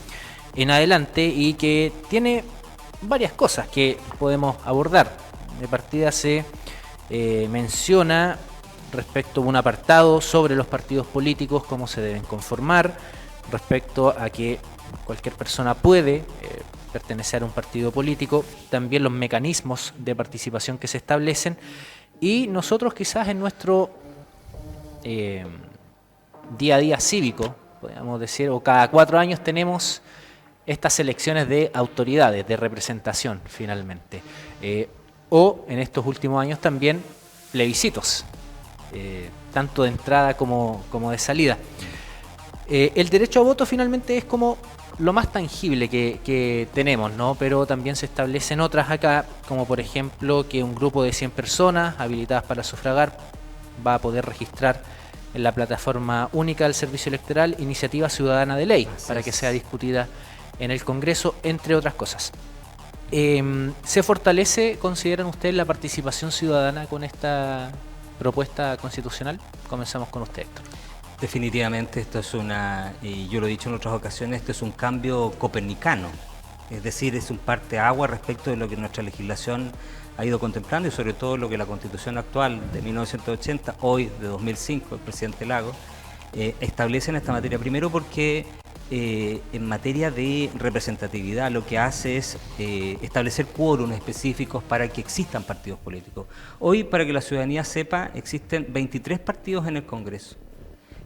en adelante, y que tiene varias cosas que podemos abordar. De partida se menciona respecto a un apartado sobre los partidos políticos, cómo se deben conformar, respecto a que cualquier persona puede pertenecer a un partido político, también los mecanismos de participación que se establecen, y nosotros quizás en nuestro día a día cívico, podríamos decir, o cada 4 años tenemos estas elecciones de autoridades, de representación finalmente, o en estos últimos años también plebiscitos, tanto de entrada como de salida. El derecho a voto finalmente es como lo más tangible que tenemos, ¿no? Pero también se establecen otras acá, como por ejemplo que un grupo de 100 personas habilitadas para sufragar va a poder registrar en la plataforma única del Servicio Electoral iniciativa ciudadana de ley, para que sea discutida en el Congreso, entre otras cosas. ¿Se fortalece, consideran ustedes, la participación ciudadana con esta propuesta constitucional? Comenzamos con usted, Héctor. Definitivamente esto es yo lo he dicho en otras ocasiones, esto es un cambio copernicano, es decir, es un parteaguas respecto de lo que nuestra legislación ha ido contemplando y sobre todo lo que la Constitución actual de 1980, hoy de 2005, el presidente Lagos, establece en esta materia. Primero porque en materia de representatividad lo que hace es establecer quórums específicos para que existan partidos políticos. Hoy, para que la ciudadanía sepa, existen 23 partidos en el Congreso.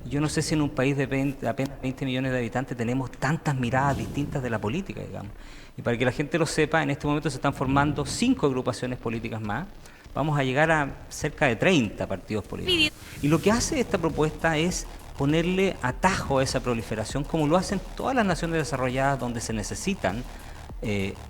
Yo no sé si en un país de apenas 20 millones de habitantes tenemos tantas miradas distintas de la política, digamos. Y para que la gente lo sepa, en este momento se están formando 5 agrupaciones políticas más. Vamos a llegar a cerca de 30 partidos políticos. Y lo que hace esta propuesta es ponerle atajo a esa proliferación, como lo hacen todas las naciones desarrolladas donde se necesitan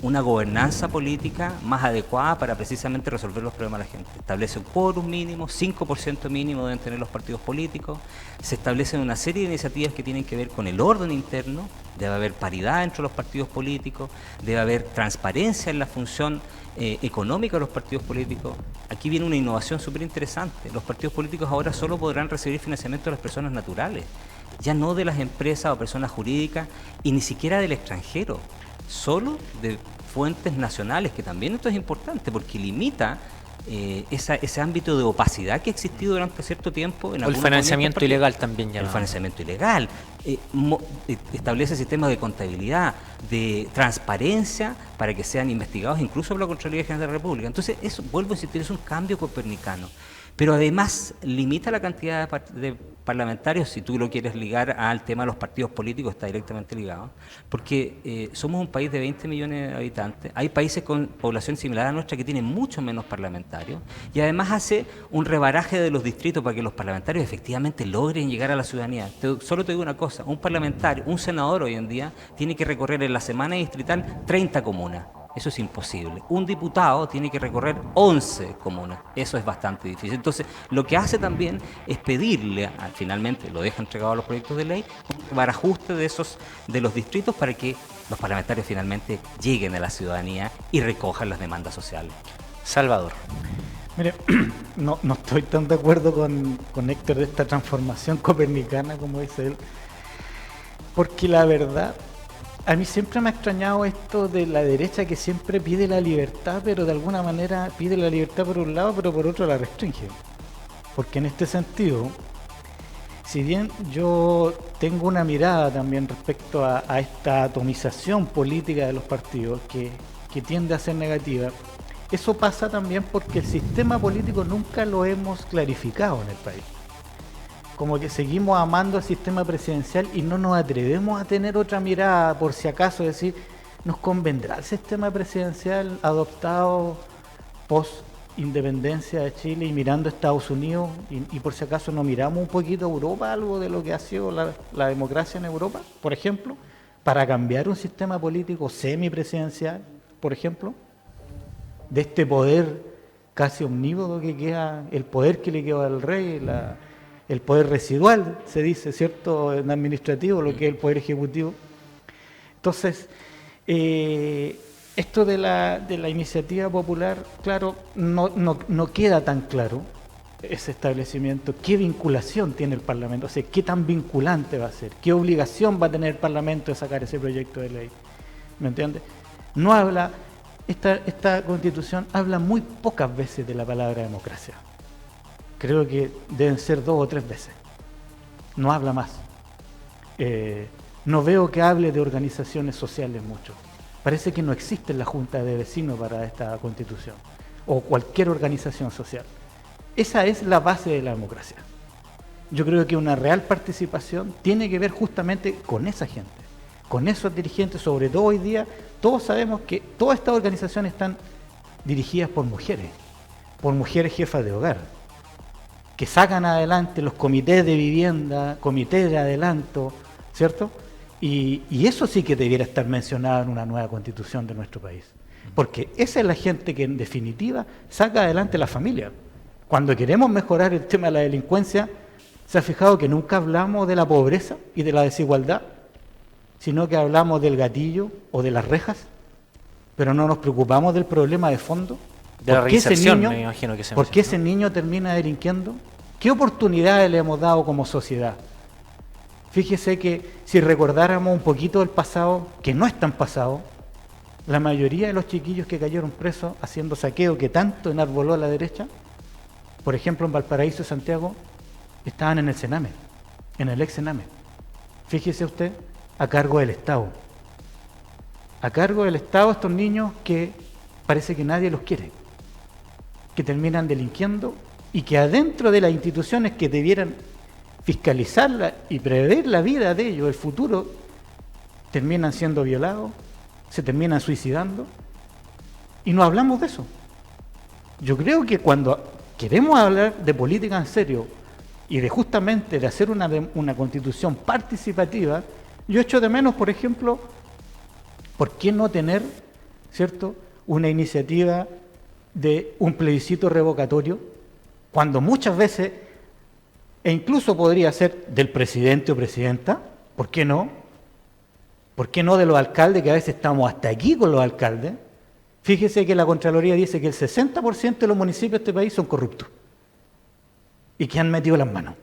una gobernanza política más adecuada para precisamente resolver los problemas de la gente. Establece un quórum mínimo, 5% mínimo deben tener los partidos políticos, se establecen una serie de iniciativas que tienen que ver con el orden interno, debe haber paridad entre los partidos políticos, debe haber transparencia en la función económica de los partidos políticos. Aquí viene una innovación súper interesante. Los partidos políticos ahora solo podrán recibir financiamiento de las personas naturales, ya no de las empresas o personas jurídicas y ni siquiera del extranjero, solo de fuentes nacionales, que también esto es importante porque limita ese ámbito de opacidad que ha existido durante cierto tiempo. El financiamiento ilegal también ya. El financiamiento ilegal. Establece sistemas de contabilidad, de transparencia para que sean investigados incluso por la Contraloría General de la República. Entonces, eso, vuelvo a insistir, es un cambio copernicano. Pero además limita la cantidad de parlamentarios, si tú lo quieres ligar al tema de los partidos políticos, está directamente ligado, porque somos un país de 20 millones de habitantes, hay países con población similar a nuestra que tienen mucho menos parlamentarios, y además hace un rebaraje de los distritos para que los parlamentarios efectivamente logren llegar a la ciudadanía. Solo te digo una cosa. cosa, un parlamentario, un senador hoy en día, tiene que recorrer en la semana distrital 30 comunas. Eso es imposible. Un diputado tiene que recorrer 11 comunas. Eso es bastante difícil. Entonces, lo que hace también es pedirle, finalmente lo deja entregado a los proyectos de ley, para ajuste de los distritos para que los parlamentarios finalmente lleguen a la ciudadanía y recojan las demandas sociales. Salvador. Mire, no estoy tan de acuerdo con Héctor de esta transformación copernicana, como dice él, porque la verdad, a mí siempre me ha extrañado esto de la derecha que siempre pide la libertad, pero de alguna manera pide la libertad por un lado, pero por otro la restringe. Porque en este sentido, si bien yo tengo una mirada también respecto a esta atomización política de los partidos que tiende a ser negativa, eso pasa también porque el sistema político nunca lo hemos clarificado en el país. Como que seguimos amando el sistema presidencial y no nos atrevemos a tener otra mirada, por si acaso, decir, ¿nos convendrá el sistema presidencial adoptado post-independencia de Chile y mirando a Estados Unidos? Y por si acaso no miramos un poquito a Europa, algo de lo que ha sido la democracia en Europa, por ejemplo, para cambiar un sistema político semipresidencial, por ejemplo, de este poder casi omnívodo que queda, el poder que le queda al rey, el poder residual, se dice, ¿cierto?, en administrativo, lo que es el poder ejecutivo. Entonces, esto de la iniciativa popular, claro, no queda tan claro ese establecimiento, qué vinculación tiene el Parlamento, o sea, qué tan vinculante va a ser, qué obligación va a tener el Parlamento de sacar ese proyecto de ley, ¿me entiendes? No habla, esta Constitución habla muy pocas veces de la palabra democracia. Creo que deben ser 2 o 3 veces. No habla más. No veo que hable de organizaciones sociales mucho. Parece que no existe la Junta de Vecinos para esta Constitución o cualquier organización social. Esa es la base de la democracia. Yo creo que una real participación tiene que ver justamente con esa gente, con esos dirigentes, sobre todo hoy día. Todos sabemos que todas estas organizaciones están dirigidas por mujeres jefas de hogar, que sacan adelante los comités de vivienda, comités de adelanto, ¿cierto? Y eso sí que debiera estar mencionado en una nueva constitución de nuestro país. Porque esa es la gente que en definitiva saca adelante la familia. Cuando queremos mejorar el tema de la delincuencia, ¿se ha fijado que nunca hablamos de la pobreza y de la desigualdad? Sino que hablamos del gatillo o de las rejas, pero no nos preocupamos del problema de fondo. De la reinserción, me imagino que se ¿Por qué ese niño termina delinquiendo? ¿Qué oportunidades le hemos dado como sociedad? Fíjese que si recordáramos un poquito del pasado, que no es tan pasado, la mayoría de los chiquillos que cayeron presos haciendo saqueo que tanto enarboló a la derecha, por ejemplo en Valparaíso y Santiago, estaban en el Sename, en el ex Sename. Fíjese usted, a cargo del Estado. A cargo del Estado estos niños que parece que nadie los quiere, que terminan delinquiendo y que adentro de las instituciones que debieran fiscalizarla y prever la vida de ellos, el futuro, terminan siendo violados, se terminan suicidando y no hablamos de eso. Yo creo que cuando queremos hablar de política en serio y de justamente de hacer una constitución participativa, yo echo de menos, por ejemplo, ¿por qué no tener, ¿cierto?, una iniciativa de un plebiscito revocatorio, cuando muchas veces, e incluso podría ser del presidente o presidenta, ¿por qué no? ¿Por qué no de los alcaldes, que a veces estamos hasta aquí con los alcaldes? Fíjese que la Contraloría dice que el 60% de los municipios de este país son corruptos y que han metido las manos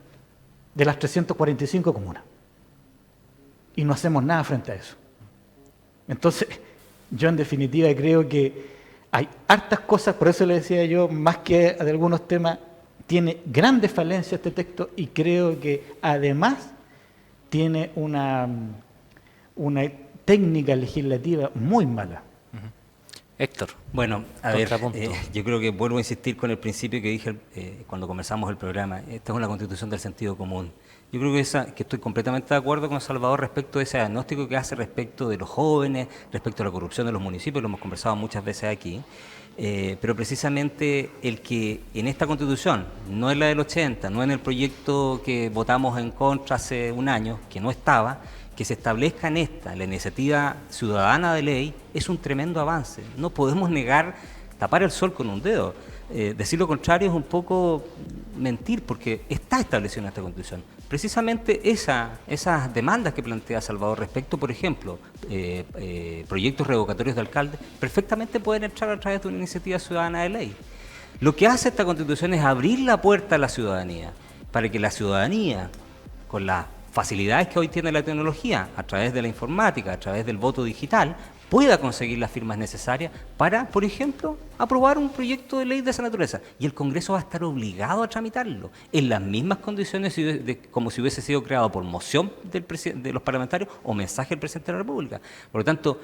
de las 345 comunas. Y no hacemos nada frente a eso. Entonces, yo en definitiva creo que hay hartas cosas, por eso le decía yo, más que de algunos temas, tiene grandes falencias este texto y creo que además tiene una técnica legislativa muy mala. Héctor. Bueno, a ver, yo creo que vuelvo a insistir con el principio que dije cuando comenzamos el programa. Esta es una constitución del sentido común. Yo creo que estoy completamente de acuerdo con Salvador respecto de ese diagnóstico que hace respecto de los jóvenes, respecto a la corrupción de los municipios, lo hemos conversado muchas veces aquí. Pero precisamente el que en esta Constitución, no en la del 80, no en el proyecto que votamos en contra hace un año, que no estaba, que se establezca en esta, la iniciativa ciudadana de ley, es un tremendo avance. No podemos negar, tapar el sol con un dedo. Decir lo contrario es un poco mentir, porque está establecido en esta Constitución. Precisamente esas demandas que plantea Salvador respecto, por ejemplo, proyectos revocatorios de alcalde, perfectamente pueden entrar a través de una iniciativa ciudadana de ley. Lo que hace esta Constitución es abrir la puerta a la ciudadanía, para que la ciudadanía, con las facilidades que hoy tiene la tecnología, a través de la informática, a través del voto digital, pueda conseguir las firmas necesarias para, por ejemplo, aprobar un proyecto de ley de esa naturaleza. Y el Congreso va a estar obligado a tramitarlo en las mismas condiciones como si hubiese sido creado por moción de los parlamentarios o mensaje del presidente de la República. Por lo tanto,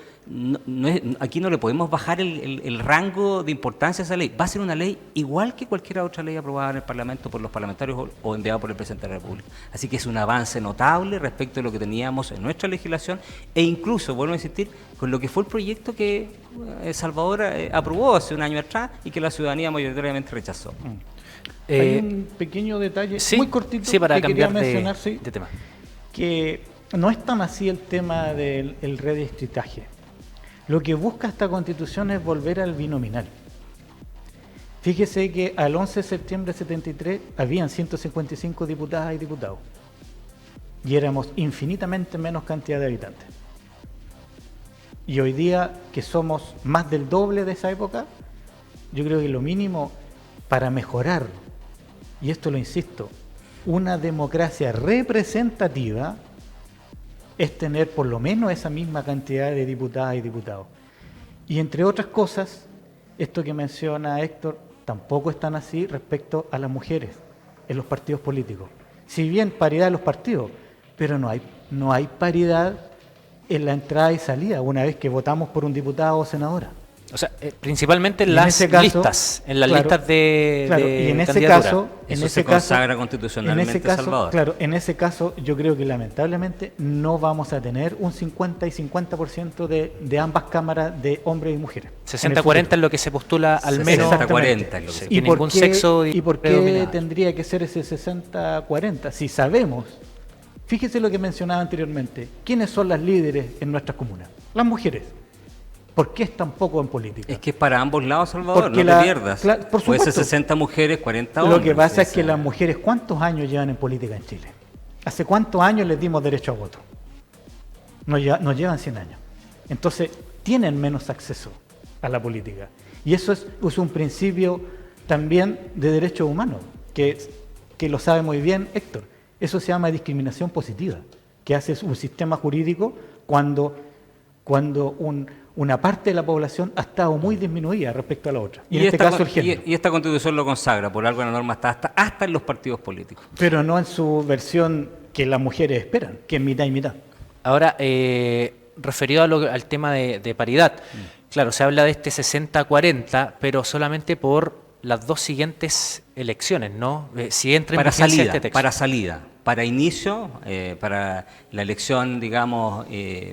aquí no le podemos bajar el rango de importancia a esa ley. Va a ser una ley igual que cualquier otra ley aprobada en el Parlamento por los parlamentarios o enviada por el presidente de la República. Así que es un avance notable respecto a lo que teníamos en nuestra legislación e incluso, vuelvo a insistir, con lo que fue el proyecto que Salvador aprobó hace un año atrás y que la ciudadanía mayoritariamente rechazó. Hay un pequeño detalle, sí, muy cortito, sí, para que quería cambiar mencionar, de tema. que no es tan así el tema del redistritaje. Lo que busca esta Constitución es volver al binominal. Fíjese que al 11 de septiembre de 73 habían 155 diputadas y diputados y éramos infinitamente menos cantidad de habitantes. Y hoy día, que somos más del doble de esa época, yo creo que lo mínimo para mejorar, y esto lo insisto, una democracia representativa es tener por lo menos esa misma cantidad de diputadas y diputados. Y entre otras cosas, esto que menciona Héctor, tampoco es tan así respecto a las mujeres en los partidos políticos. Si bien paridad en los partidos, pero no hay paridad en la entrada y salida, una vez que votamos por un diputado o senadora. O sea, principalmente en Y las ese caso, listas, en las claro, listas de claro, y en ese candidatura. caso, Eso se consagra constitucionalmente, Salvador. Claro, en ese caso yo creo que lamentablemente no vamos a tener un 50 y 50% de ambas cámaras de hombres y mujeres. 60-40 es lo que se postula al menos. 60-40 es lo que se Y ningún sexo ¿Y por qué predominante. tendría que ser ese 60-40? Si sabemos, fíjese lo que mencionaba anteriormente, ¿quiénes son las líderes en nuestras comunas? Las mujeres. ¿Por qué es tan poco en política? Es que es para ambos lados, Salvador, Porque no te pierdas. por supuesto. Puede ser 60 mujeres, 40 hombres. Lo que pasa es que Esa- las mujeres, ¿cuántos años llevan en política en Chile? ¿Hace cuántos años les dimos derecho a voto? Nos llevan 100 años. Entonces, tienen menos acceso a la política. Y eso es un principio también de derechos humanos, que lo sabe muy bien Héctor. Eso se llama discriminación positiva, que hace un sistema jurídico cuando una parte de la población ha estado muy disminuida respecto a la otra. Y en este caso el género. Y esta Constitución lo consagra, por algo la norma está hasta en los partidos políticos. Pero no en su versión que las mujeres esperan, que es mitad y mitad. Ahora, referido al tema de paridad, claro, se habla de este 60-40, pero solamente por las dos siguientes elecciones, ¿no? Si entra en Para vigencia salida, este texto. para salida. Para inicio, para la elección, digamos,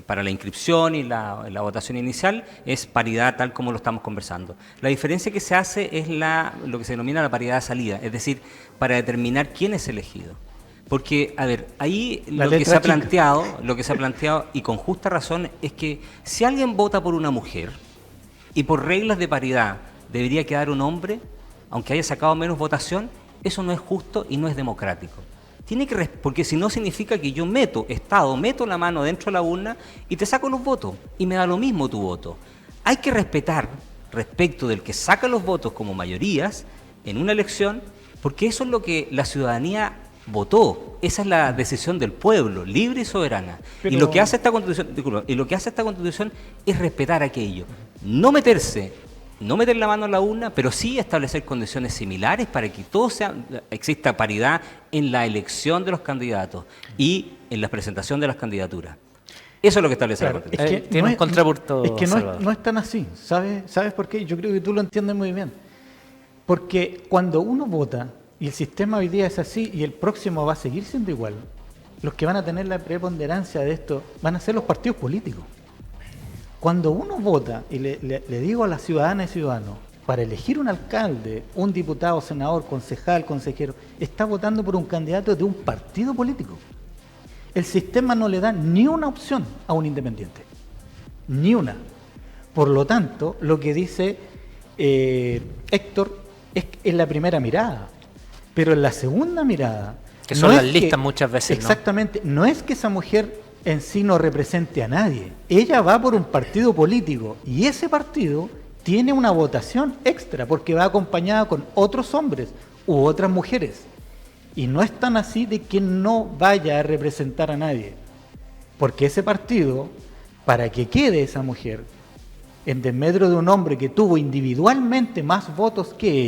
para la inscripción y la votación inicial, es paridad tal como lo estamos conversando. La diferencia que se hace es lo que se denomina la paridad de salida, es decir, para determinar quién es elegido. Porque, a ver, ahí lo que se ha planteado, y con justa razón, es que si alguien vota por una mujer y por reglas de paridad debería quedar un hombre, aunque haya sacado menos votación, eso no es justo y no es democrático. Porque si no significa que yo meto la mano dentro de la urna y te saco los votos y me da lo mismo tu voto. Hay que respetar respecto del que saca los votos como mayorías en una elección, porque eso es lo que la ciudadanía votó. Esa es la decisión del pueblo, libre y soberana. Pero- Y lo que hace esta Constitución, es respetar aquello. No meter la mano en la urna, pero sí establecer condiciones similares para que exista paridad en la elección de los candidatos y en la presentación de las candidaturas. Eso es lo que establece Claro, la Constitución. es que tiene no un es- contrapunto, Es que Salvador. no es tan así. ¿Sabes por qué? Yo creo que tú lo entiendes muy bien. Porque cuando uno vota, y el sistema hoy día es así, y el próximo va a seguir siendo igual, los que van a tener la preponderancia de esto van a ser los partidos políticos. Cuando uno vota, y le digo a las ciudadanas y ciudadanos, para elegir un alcalde, un diputado, senador, concejal, consejero, está votando por un candidato de un partido político. El sistema no le da ni una opción a un independiente, ni una. Por lo tanto, lo que dice Héctor es en la primera mirada, pero en la segunda mirada... Que son las listas muchas veces, ¿no? Exactamente, no es que esa mujer en sí no represente a nadie, ella va por un partido político y ese partido tiene una votación extra porque va acompañada con otros hombres u otras mujeres. Y no es tan así de que no vaya a representar a nadie, porque ese partido, para que quede esa mujer en desmedro de un hombre que tuvo individualmente más votos que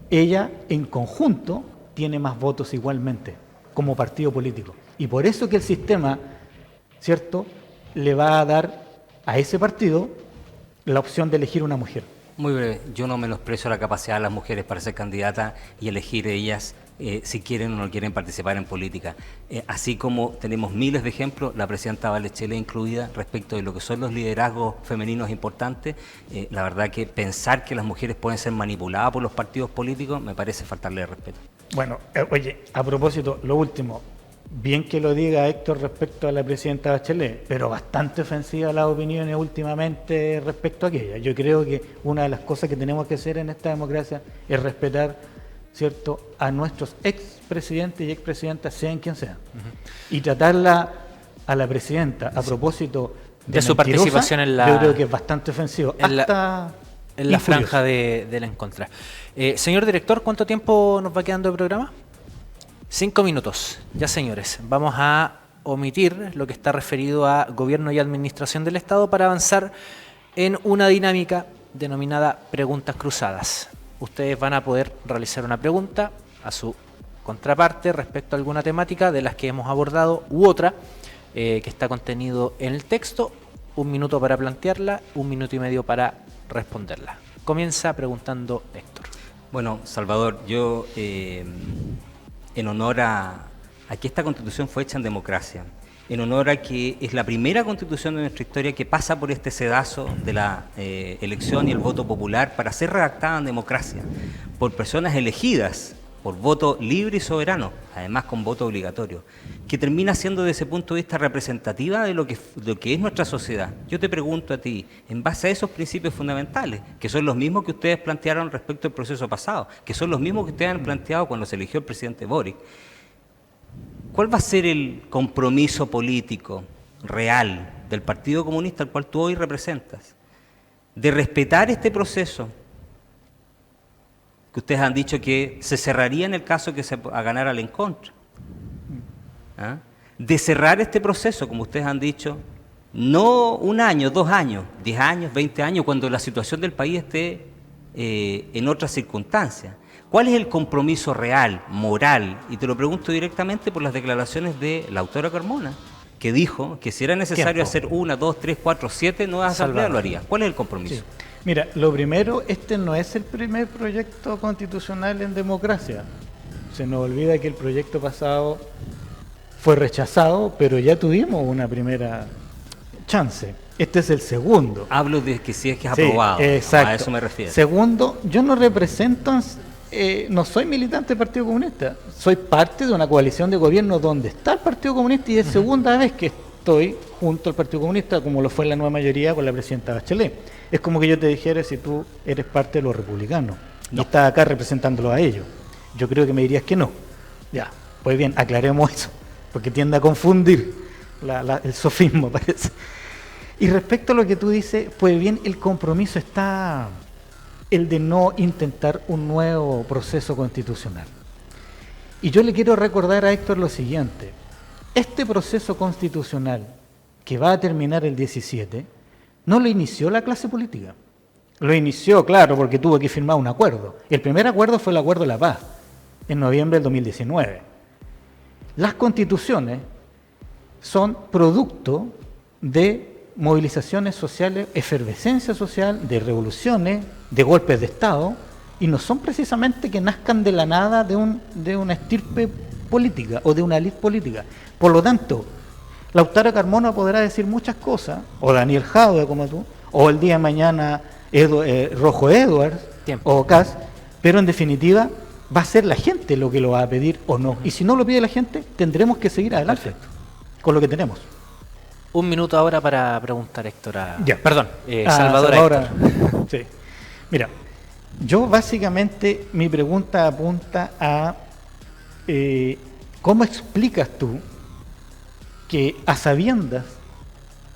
ella en conjunto tiene más votos igualmente como partido político. Y por eso que el sistema, ¿cierto?, le va a dar a ese partido la opción de elegir una mujer. Muy breve, yo no menosprecio la capacidad de las mujeres para ser candidatas y elegir ellas si quieren o no quieren participar en política. Así como tenemos miles de ejemplos, la presidenta Bachelet incluida, respecto de lo que son los liderazgos femeninos importantes, la verdad que pensar que las mujeres pueden ser manipuladas por los partidos políticos me parece faltarle de respeto. Bueno, oye, a propósito, lo último, bien que lo diga Héctor respecto a la presidenta Bachelet, pero bastante ofensiva las opiniones últimamente respecto a aquella. Yo creo que una de las cosas que tenemos que hacer en esta democracia es respetar, ¿cierto?, a nuestros expresidentes y expresidentas, sean quien sean. Y tratarla a la presidenta a propósito de su participación en la... Yo creo que es bastante ofensivo. En la franja de la en contra. Señor director, ¿cuánto tiempo nos va quedando de programa? 5 minutos. Ya, señores, vamos a omitir lo que está referido a gobierno y administración del Estado para avanzar en una dinámica denominada preguntas cruzadas. Ustedes van a poder realizar una pregunta a su contraparte respecto a alguna temática de las que hemos abordado u otra que está contenido en el texto. 1 minuto para plantearla, 1 minuto y medio para responderla. Comienza preguntando Héctor. Bueno, Salvador, yo en honor a que esta Constitución fue hecha en democracia, en honor a que es la primera Constitución de nuestra historia que pasa por este sedazo de la elección y el voto popular para ser redactada en democracia, por personas elegidas, por voto libre y soberano, además con voto obligatorio, que termina siendo desde ese punto de vista representativa de lo que es nuestra sociedad. Yo te pregunto a ti, en base a esos principios fundamentales, que son los mismos que ustedes plantearon respecto al proceso pasado, que son los mismos que ustedes han planteado cuando se eligió el presidente Boric, ¿cuál va a ser el compromiso político real del Partido Comunista al cual tú hoy representas? De respetar este proceso, que ustedes han dicho que se cerraría en el caso que se ganara la en contra. ¿Ah? De cerrar este proceso, como ustedes han dicho, no 1 año, 2 años, 10 años, 20 años, cuando la situación del país esté en otras circunstancias. ¿Cuál es el compromiso real, moral? Y te lo pregunto directamente por las declaraciones de la autora Carmona, que dijo que si era necesario hacer 1, 2, 3, 4, 7 nuevas asambleas, lo haría. ¿Cuál es el compromiso? Sí. Mira, lo primero, este no es el primer proyecto constitucional en democracia. Se nos olvida que el proyecto pasado fue rechazado, pero ya tuvimos una primera chance. Este es el segundo. Hablo de que si es que es aprobado. Exacto. A eso me refiero. Segundo, yo no represento, no soy militante del Partido Comunista. Soy parte de una coalición de gobierno donde está el Partido Comunista y es segunda vez que estoy junto al Partido Comunista, como lo fue la nueva mayoría con la presidenta Bachelet. Es como que yo te dijera si tú eres parte de los republicanos y estás acá representándolo a ellos. Yo creo que me dirías que no. Ya, pues bien, aclaremos eso, porque tiende a confundir el sofismo, parece. Y respecto a lo que tú dices, pues bien, el compromiso está el de no intentar un nuevo proceso constitucional. Y yo le quiero recordar a Héctor lo siguiente. Este proceso constitucional, que va a terminar el 17, no lo inició la clase política. Lo inició, claro, porque tuvo que firmar un acuerdo. El primer acuerdo fue el Acuerdo de la Paz, en noviembre del 2019. Las constituciones son producto de movilizaciones sociales, efervescencia social, de revoluciones, de golpes de Estado, y no son precisamente que nazcan de la nada de una estirpe política o de una élite política. Por lo tanto, Lautaro Carmona podrá decir muchas cosas, o Daniel Jadue como tú, o el día de mañana Rojo Edwards Tiempo. o Kass, pero en definitiva va a ser la gente lo que lo va a pedir o no. Y si no lo pide la gente, tendremos que seguir adelante con lo que tenemos. Un minuto ahora para preguntar, Héctor. Ya. Perdón, Salvador. Salvador, sí. Mira, yo básicamente mi pregunta apunta a ¿cómo explicas tú que a sabiendas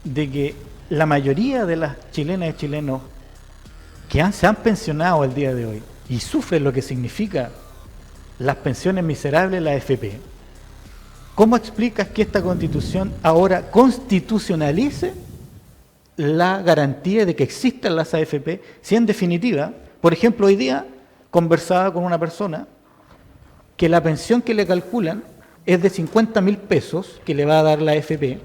de que la mayoría de las chilenas y chilenos que se han pensionado el día de hoy y sufren lo que significa las pensiones miserables, la AFP, ¿cómo explicas que esta Constitución ahora constitucionalice la garantía de que existan las AFP, si en definitiva, por ejemplo, hoy día conversaba con una persona que la pensión que le calculan es de 50.000 pesos que le va a dar la AFP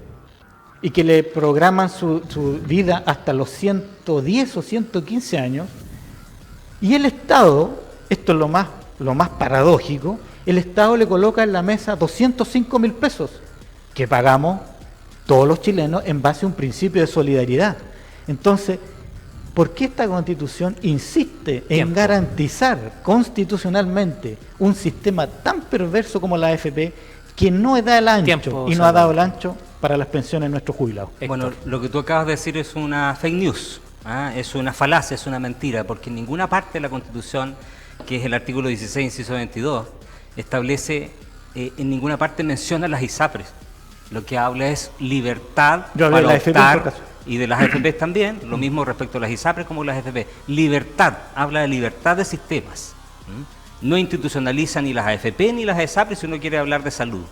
y que le programan su vida hasta los 110 o 115 años, y el Estado, esto es lo más paradójico, el Estado le coloca en la mesa 205.000 pesos que pagamos todos los chilenos en base a un principio de solidaridad. Entonces, ¿por qué esta Constitución insiste en garantizar constitucionalmente un sistema tan perverso como la AFP que no da el ancho y no ha dado el ancho para las pensiones de nuestros jubilados? Bueno, lo que tú acabas de decir es una fake news, es una falacia, es una mentira, porque en ninguna parte de la Constitución, que es el artículo 16, inciso 22, establece, en ninguna parte menciona las ISAPRES. Lo que habla es libertad para optar, y de las AFP también, lo mismo respecto a las ISAPRES como las AFP. Libertad, habla de libertad de sistemas. No institucionaliza ni las AFP ni las ISAPRES si uno quiere hablar de salud.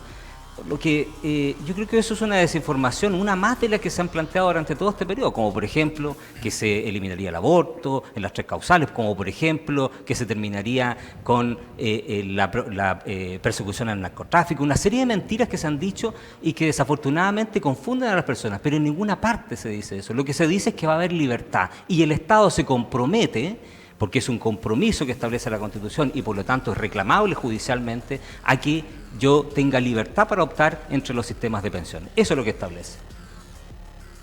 Lo que yo creo que eso es una desinformación, una más de las que se han planteado durante todo este periodo, como por ejemplo que se eliminaría el aborto en las 3 causales, como por ejemplo que se terminaría con la persecución al narcotráfico, una serie de mentiras que se han dicho y que desafortunadamente confunden a las personas, pero en ninguna parte se dice eso. Lo que se dice es que va a haber libertad y el Estado se compromete, porque es un compromiso que establece la Constitución y por lo tanto es reclamable judicialmente, a que yo tenga libertad para optar entre los sistemas de pensiones. Eso es lo que establece.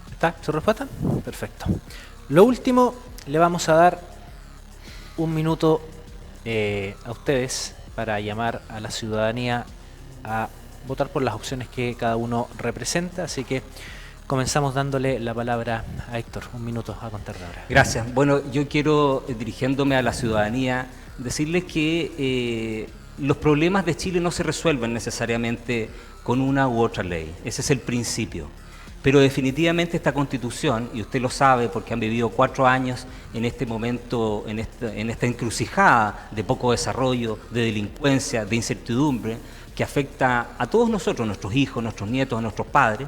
¿Está su respuesta? Perfecto. Lo último, le vamos a dar un minuto a ustedes para llamar a la ciudadanía a votar por las opciones que cada uno representa, así que comenzamos dándole la palabra a Héctor. Un minuto a contar de ahora. Gracias. Bueno, yo quiero, dirigiéndome a la ciudadanía, decirles que los problemas de Chile no se resuelven necesariamente con una u otra ley. Ese es el principio. Pero definitivamente esta Constitución, y usted lo sabe porque han vivido 4 años en este momento, en esta encrucijada de poco desarrollo, de delincuencia, de incertidumbre, que afecta a todos nosotros, nuestros hijos, nuestros nietos, a nuestros padres.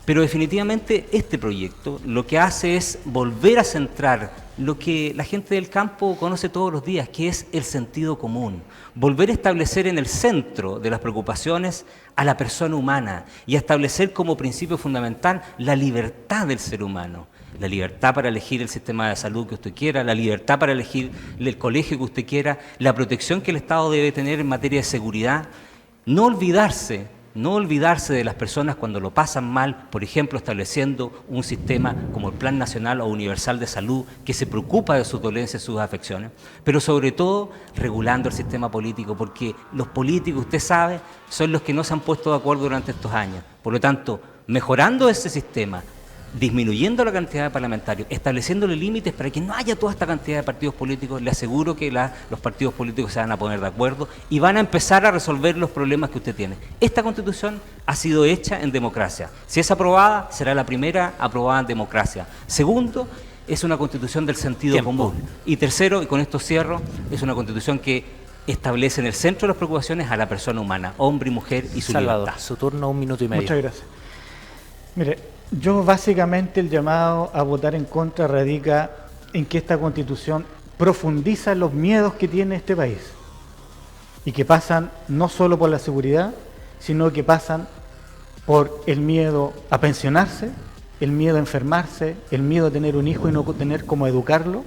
Pero definitivamente este proyecto lo que hace es volver a centrar lo que la gente del campo conoce todos los días, que es el sentido común. Volver a establecer en el centro de las preocupaciones a la persona humana y a establecer como principio fundamental la libertad del ser humano. La libertad para elegir el sistema de salud que usted quiera, la libertad para elegir el colegio que usted quiera, la protección que el Estado debe tener en materia de seguridad. No olvidarse de las personas cuando lo pasan mal, por ejemplo, estableciendo un sistema como el Plan Nacional o Universal de Salud que se preocupa de sus dolencias, sus afecciones, pero sobre todo regulando el sistema político, porque los políticos, usted sabe, son los que no se han puesto de acuerdo durante estos años. Por lo tanto, mejorando ese sistema, disminuyendo la cantidad de parlamentarios, estableciéndole límites para que no haya toda esta cantidad de partidos políticos, le aseguro que los partidos políticos se van a poner de acuerdo y van a empezar a resolver los problemas que usted tiene. Esta Constitución ha sido hecha en democracia. Si es aprobada, será la primera aprobada en democracia. Segundo, es una Constitución del sentido común. Y tercero, y con esto cierro, es una Constitución que establece en el centro de las preocupaciones a la persona humana, hombre y mujer y su Salvador, libertad. su turno, 1 minuto y medio. Muchas gracias. Mire, yo básicamente el llamado a votar en contra radica en que esta Constitución profundiza los miedos que tiene este país y que pasan no solo por la seguridad, sino que pasan por el miedo a pensionarse, el miedo a enfermarse, el miedo a tener un hijo y no tener cómo educarlo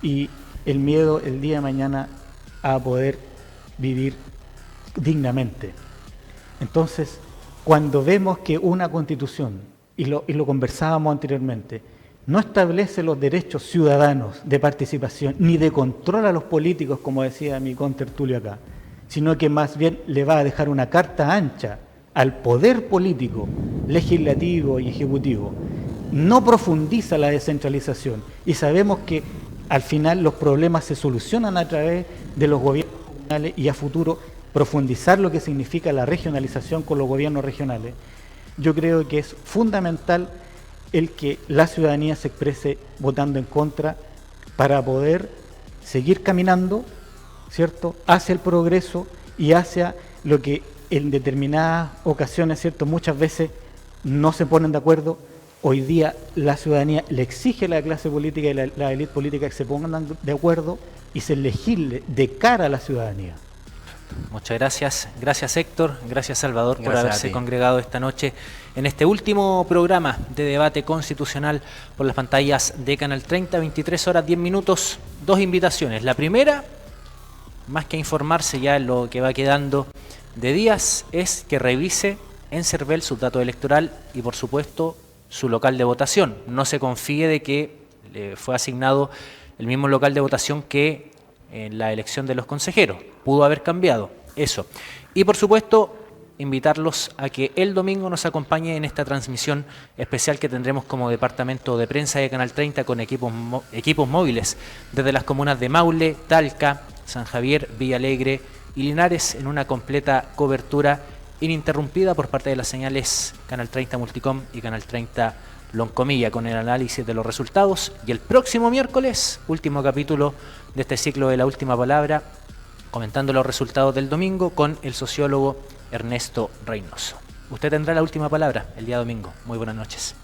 y el miedo el día de mañana a poder vivir dignamente. Entonces, cuando vemos que una Constitución, y lo conversábamos anteriormente, no establece los derechos ciudadanos de participación ni de control a los políticos, como decía mi contertulio acá, sino que más bien le va a dejar una carta ancha al poder político, legislativo y ejecutivo. No profundiza la descentralización y sabemos que al final los problemas se solucionan a través de los gobiernos comunales y a futuro profundizar lo que significa la regionalización con los gobiernos regionales. Yo creo que es fundamental el que la ciudadanía se exprese votando en contra para poder seguir caminando, ¿cierto?, hacia el progreso y hacia lo que en determinadas ocasiones, ¿cierto?, muchas veces no se ponen de acuerdo. Hoy día la ciudadanía le exige a la clase política y la élite política que se pongan de acuerdo y se legisle de cara a la ciudadanía. Muchas gracias. Gracias, Héctor. Gracias, Salvador, por Gracias haberse congregado esta noche en este último programa de debate constitucional por las pantallas de Canal 30, 23 horas 10 minutos. Dos invitaciones. La primera, más que informarse ya en lo que va quedando de días, es que revise en CERVEL su dato electoral y, por supuesto, su local de votación. No se confíe de que le fue asignado el mismo local de votación que en la elección de los consejeros. Pudo haber cambiado eso. Y por supuesto, invitarlos a que el domingo nos acompañe en esta transmisión especial que tendremos como departamento de prensa de Canal 30 con equipos móviles desde las comunas de Maule, Talca, San Javier, Villa Alegre y Linares en una completa cobertura ininterrumpida por parte de las señales Canal 30 Multicom y Canal 30 Loncomilla, con el análisis de los resultados. Y el próximo miércoles, último capítulo de este ciclo de La Última Palabra, comentando los resultados del domingo con el sociólogo Ernesto Reynoso. Usted tendrá la última palabra el día domingo. Muy buenas noches.